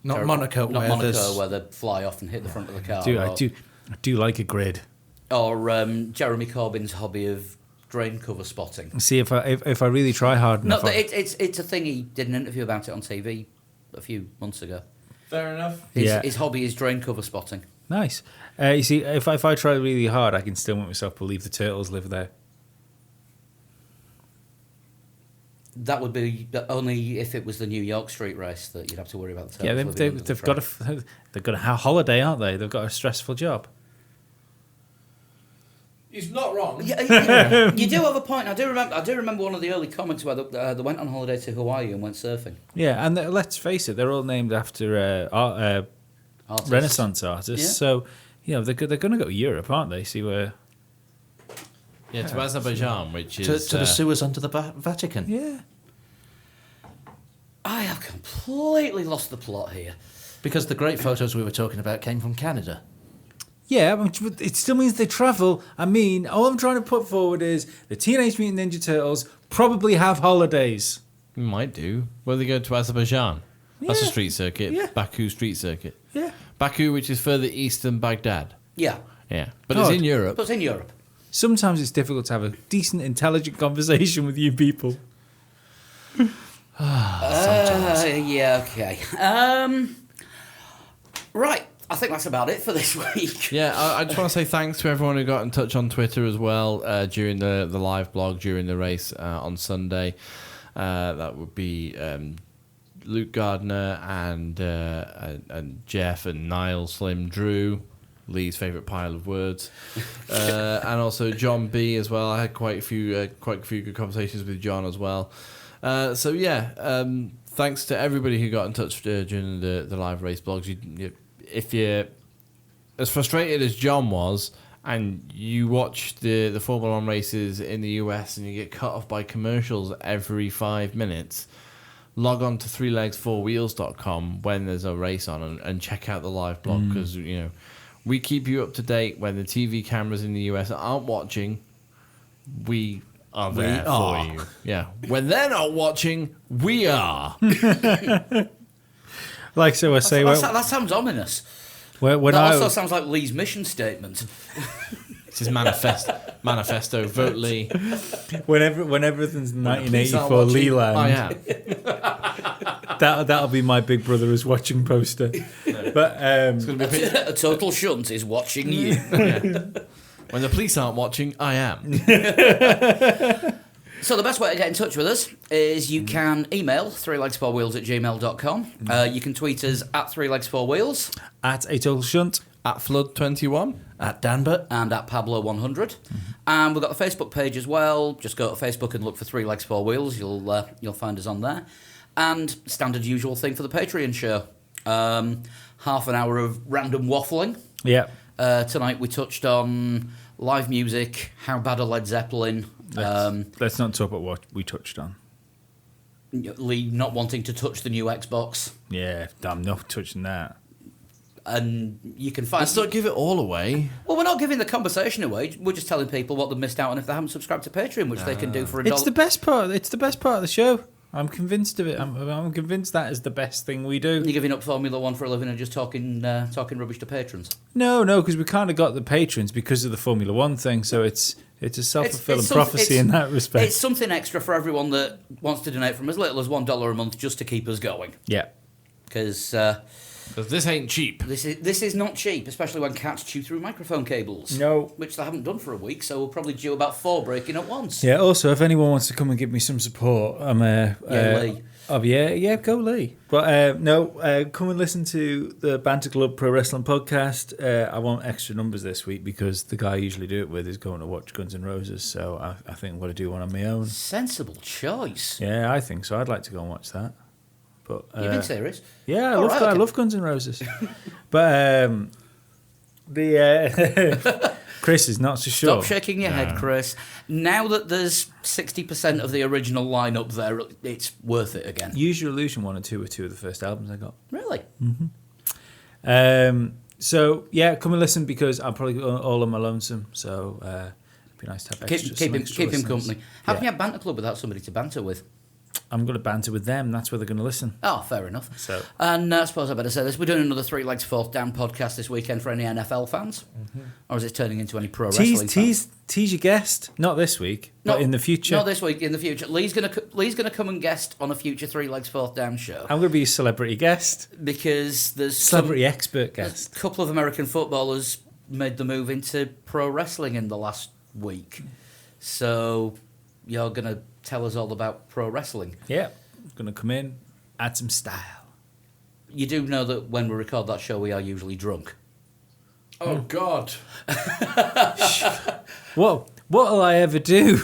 Not Monaco, where they fly off and hit the front of the car. I do like a grid. Or Jeremy Corbyn's hobby of drain cover spotting. See, if I really try hard enough... It's a thing. He did an interview about it on TV a few months ago. Fair enough. His hobby is drain cover spotting. Nice. You see, if I try really hard, I can still make myself believe the turtles live there. That would be only if it was the New York Street race that you'd have to worry about the turtles. Yeah, they've got a holiday, aren't they? They've got a stressful job. He's not wrong. Yeah, you do have a point. I do remember one of the early comments where they went on holiday to Hawaii and went surfing. Yeah, and let's face it, they're all named after Renaissance artists. Yeah. So, they're going to go to Europe, aren't they? See where... Yeah, to Azerbaijan, which is... To the sewers under the Vatican. Yeah. I have completely lost the plot here. Because the great photos we were talking about came from Canada. Yeah, but it still means they travel. I mean, all I'm trying to put forward is the Teenage Mutant Ninja Turtles probably have holidays. Might do. Where they go to Azerbaijan. That's a street circuit. Yeah. Baku street circuit. Yeah. Baku, which is further east than Baghdad. Yeah. Yeah. But it's in Europe. But it's in Europe. Sometimes it's difficult to have a decent, intelligent conversation with you people. Yeah, okay. Right. I think that's about it for this week. Yeah, I just want to say thanks to everyone who got in touch on Twitter as well during the live blog during the race on Sunday. That would be Luke Gardner and Jeff and Niall, Slim, Drew, Lee's favourite pile of words, and also John B as well. I had quite a few good conversations with John as well. Thanks to everybody who got in touch during the live race blogs. If you're as frustrated as John was, and you watch the Formula 1 races in the US and you get cut off by commercials every 5 minutes, log on to threelegs4wheels.com when there's a race on and check out the live blog, because we keep you up to date when the TV cameras in the US aren't watching. We are there for you. Yeah, when they're not watching, we are. Like so, I say, that sounds ominous. That also sounds like Lee's mission statement. It's his manifesto. Vote Lee. When everything's 1984 Leland, I am. that'll be my Big Brother is watching poster. No. But a total shunt is watching you. Yeah. When the police aren't watching, I am. So the best way to get in touch with us is you can email threelegs4wheels@gmail.com. You can tweet us at threelegs4wheels, at a total shunt, at Flood21, at Danbert, and at Pablo100. And we've got the Facebook page as well. Just go to Facebook and look for 3legs4wheels. You'll find us on there. And standard usual thing for the Patreon show. Half an hour of random waffling. Yeah. Tonight we touched on live music, how bad are Led Zeppelin. Let's not talk about what we touched on. Lee not wanting to touch the new Xbox, Yeah, I'm not touching that. and you can find. Let's not give it all away. Well, we're not giving the conversation away. We're just telling people what they've missed out on if they haven't subscribed to Patreon, which they can do for $1. It's the best part. It's the best part of the show. I'm convinced of it. I'm convinced that is the best thing we do. You're giving up Formula One for a living and just talking rubbish to patrons. No, because we kind of got the patrons because of the Formula One thing. So it's a self-fulfilling It's prophecy in that respect. It's something extra for everyone that wants to donate from as little as $1 a month just to keep us going. Yeah. Because Because this ain't cheap. this is not cheap, especially when cats chew through microphone cables. No. Which they haven't done for a week, so we'll probably due about 4 breaking at once. Yeah. Also, if anyone wants to come and give me some support, I'm Lee. Oh yeah, go Lee. But come and listen to the Banter Club Pro Wrestling podcast. I want extra numbers this week because the guy I usually do it with is going to watch Guns N' Roses. So I think I'm going to do one on my own. Sensible choice. Yeah, I think so. I'd like to go and watch that. But You've been serious? yeah, All right, okay. I love Guns N' Roses. But the Chris is not so sure. Stop shaking your head, Chris. Now that there's 60% of the original lineup there, it's worth it again. Use Your Illusion 1 and 2 were two of the first albums I got. Really? So yeah, come and listen because I'm probably all on my lonesome. So it'd be nice to have extra. Keep him listeners. company. How can Yeah. you have Banter Club without somebody to banter with? I'm going to banter with them. That's where they're going to listen. Oh, fair enough. So- and I suppose I better say this. We're doing another Three Legs Fourth Down podcast this weekend for any NFL fans. Or is it turning into any pro wrestling fans? Tease your guest. Not this week, but in the future. Not this week, in the future. Lee's gonna come and guest on a future Three Legs Fourth Down show. I'm going to be a celebrity guest. Because there's Celebrity expert a guest. couple of American footballers made the move into pro wrestling in the last week. So you're going to tell us all about pro wrestling. Yeah. Going to come in, add some style. You do know that when we record that show, we are usually drunk. Oh, God. What'll I ever do?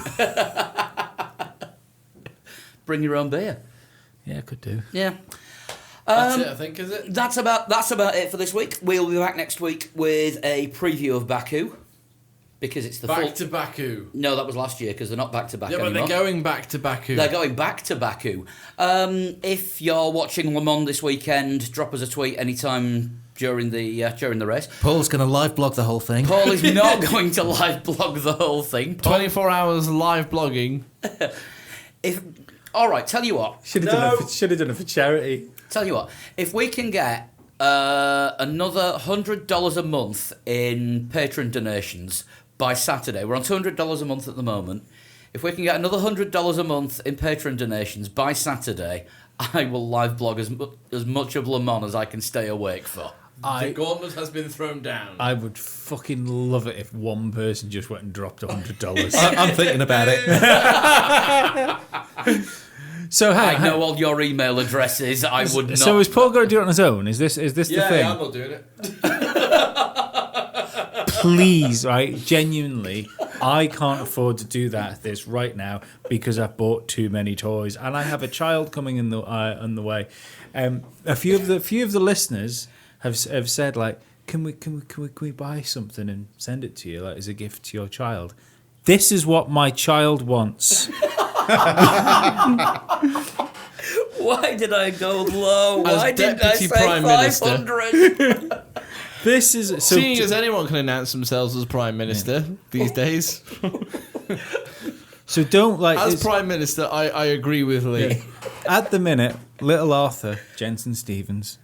Bring your own beer. Yeah, I could do. Yeah. That's it, I think, is it? That's about it for this week. We'll be back next week with a preview of Baku. Because it's the Back to Baku. No, that was last year because they're not back to back Yeah, but anymore. they're going back to Baku. They're going back to Baku. If you're watching Le Mans this weekend, drop us a tweet anytime during the race. Paul's going to live blog the whole thing. Paul is not going to live blog the whole thing. Paul, 24 hours live blogging. all right, tell you what. Should have done it for charity. Tell you what. If we can get another $100 a month in Patreon donations by Saturday, we're on $200 a month at the moment. If we can get another $100 a month in Patreon donations by Saturday, I will live blog as much of Le Mans as I can stay awake for. The gauntlet has been thrown down. I would fucking love it if one person just went and dropped $100. I'm thinking about it. So I know all your email addresses. I would not. So is Paul going to do it on his own? Is this the thing? Yeah, I'm not doing it. Please, right? Genuinely, I can't afford to do this right now because I've bought too many toys and I have a child coming in the on the way. A few of the listeners have said like, can we buy something and send it to you like as a gift to your child? This is what my child wants. Why did I go low? As Why did I Deputy say Prime Minister. 500? This is so. Seeing as anyone can announce themselves as Prime Minister these days. So don't like As Prime Minister, I agree with Lee. at the minute. Little Arthur Jensen Stevens,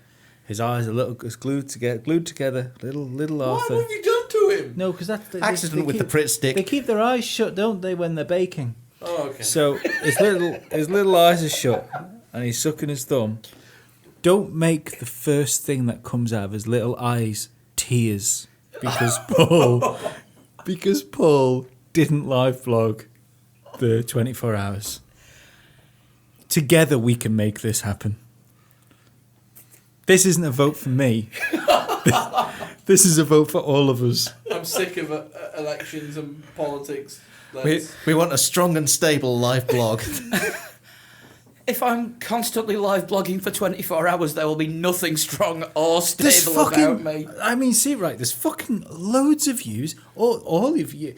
his eyes are glued together. Little Arthur. What have you done to him? No, because that's the Accident with the Pritt stick. They keep their eyes shut, don't they, when they're baking? Oh, okay. So his little eyes are shut, and he's sucking his thumb. Don't make the first thing that comes out of his little eyes tears, because Paul didn't live vlog the 24 hours. Together we can make this happen. This isn't a vote for me. This is a vote for all of us. I'm sick of elections and politics. We want a strong and stable live blog. If I'm constantly live blogging for 24 hours, there will be nothing strong or stable about me. I mean, see, right, there's fucking loads of views. All of you,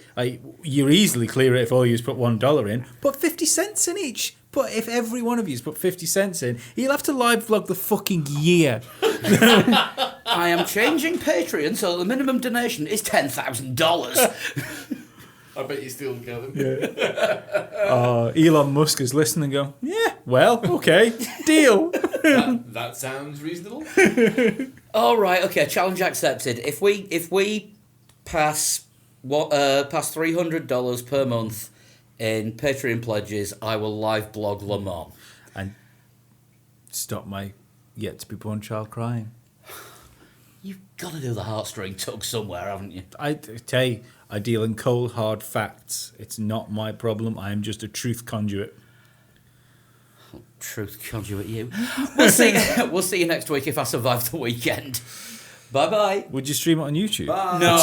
you're easily clear if all you put $1 in. Put 50 cents in each. But if every one of you's put 50 cents in, he'll have to live vlog the fucking year. I am changing Patreon so the minimum donation is $10,000. I bet you still get them. Elon Musk is listening and go, yeah, well, okay, deal. That sounds reasonable. All right, okay, challenge accepted. If we pass past $300 per month in Patreon pledges, I will live blog Le Mans and stop my yet to be born child crying. You've got to do the heartstring tug somewhere, haven't you? I tell you, I deal in cold, hard facts. It's not my problem. I am just a truth conduit. Truth conduit you. We'll see you next week if I survive the weekend. Bye-bye. Would you stream it on YouTube? No.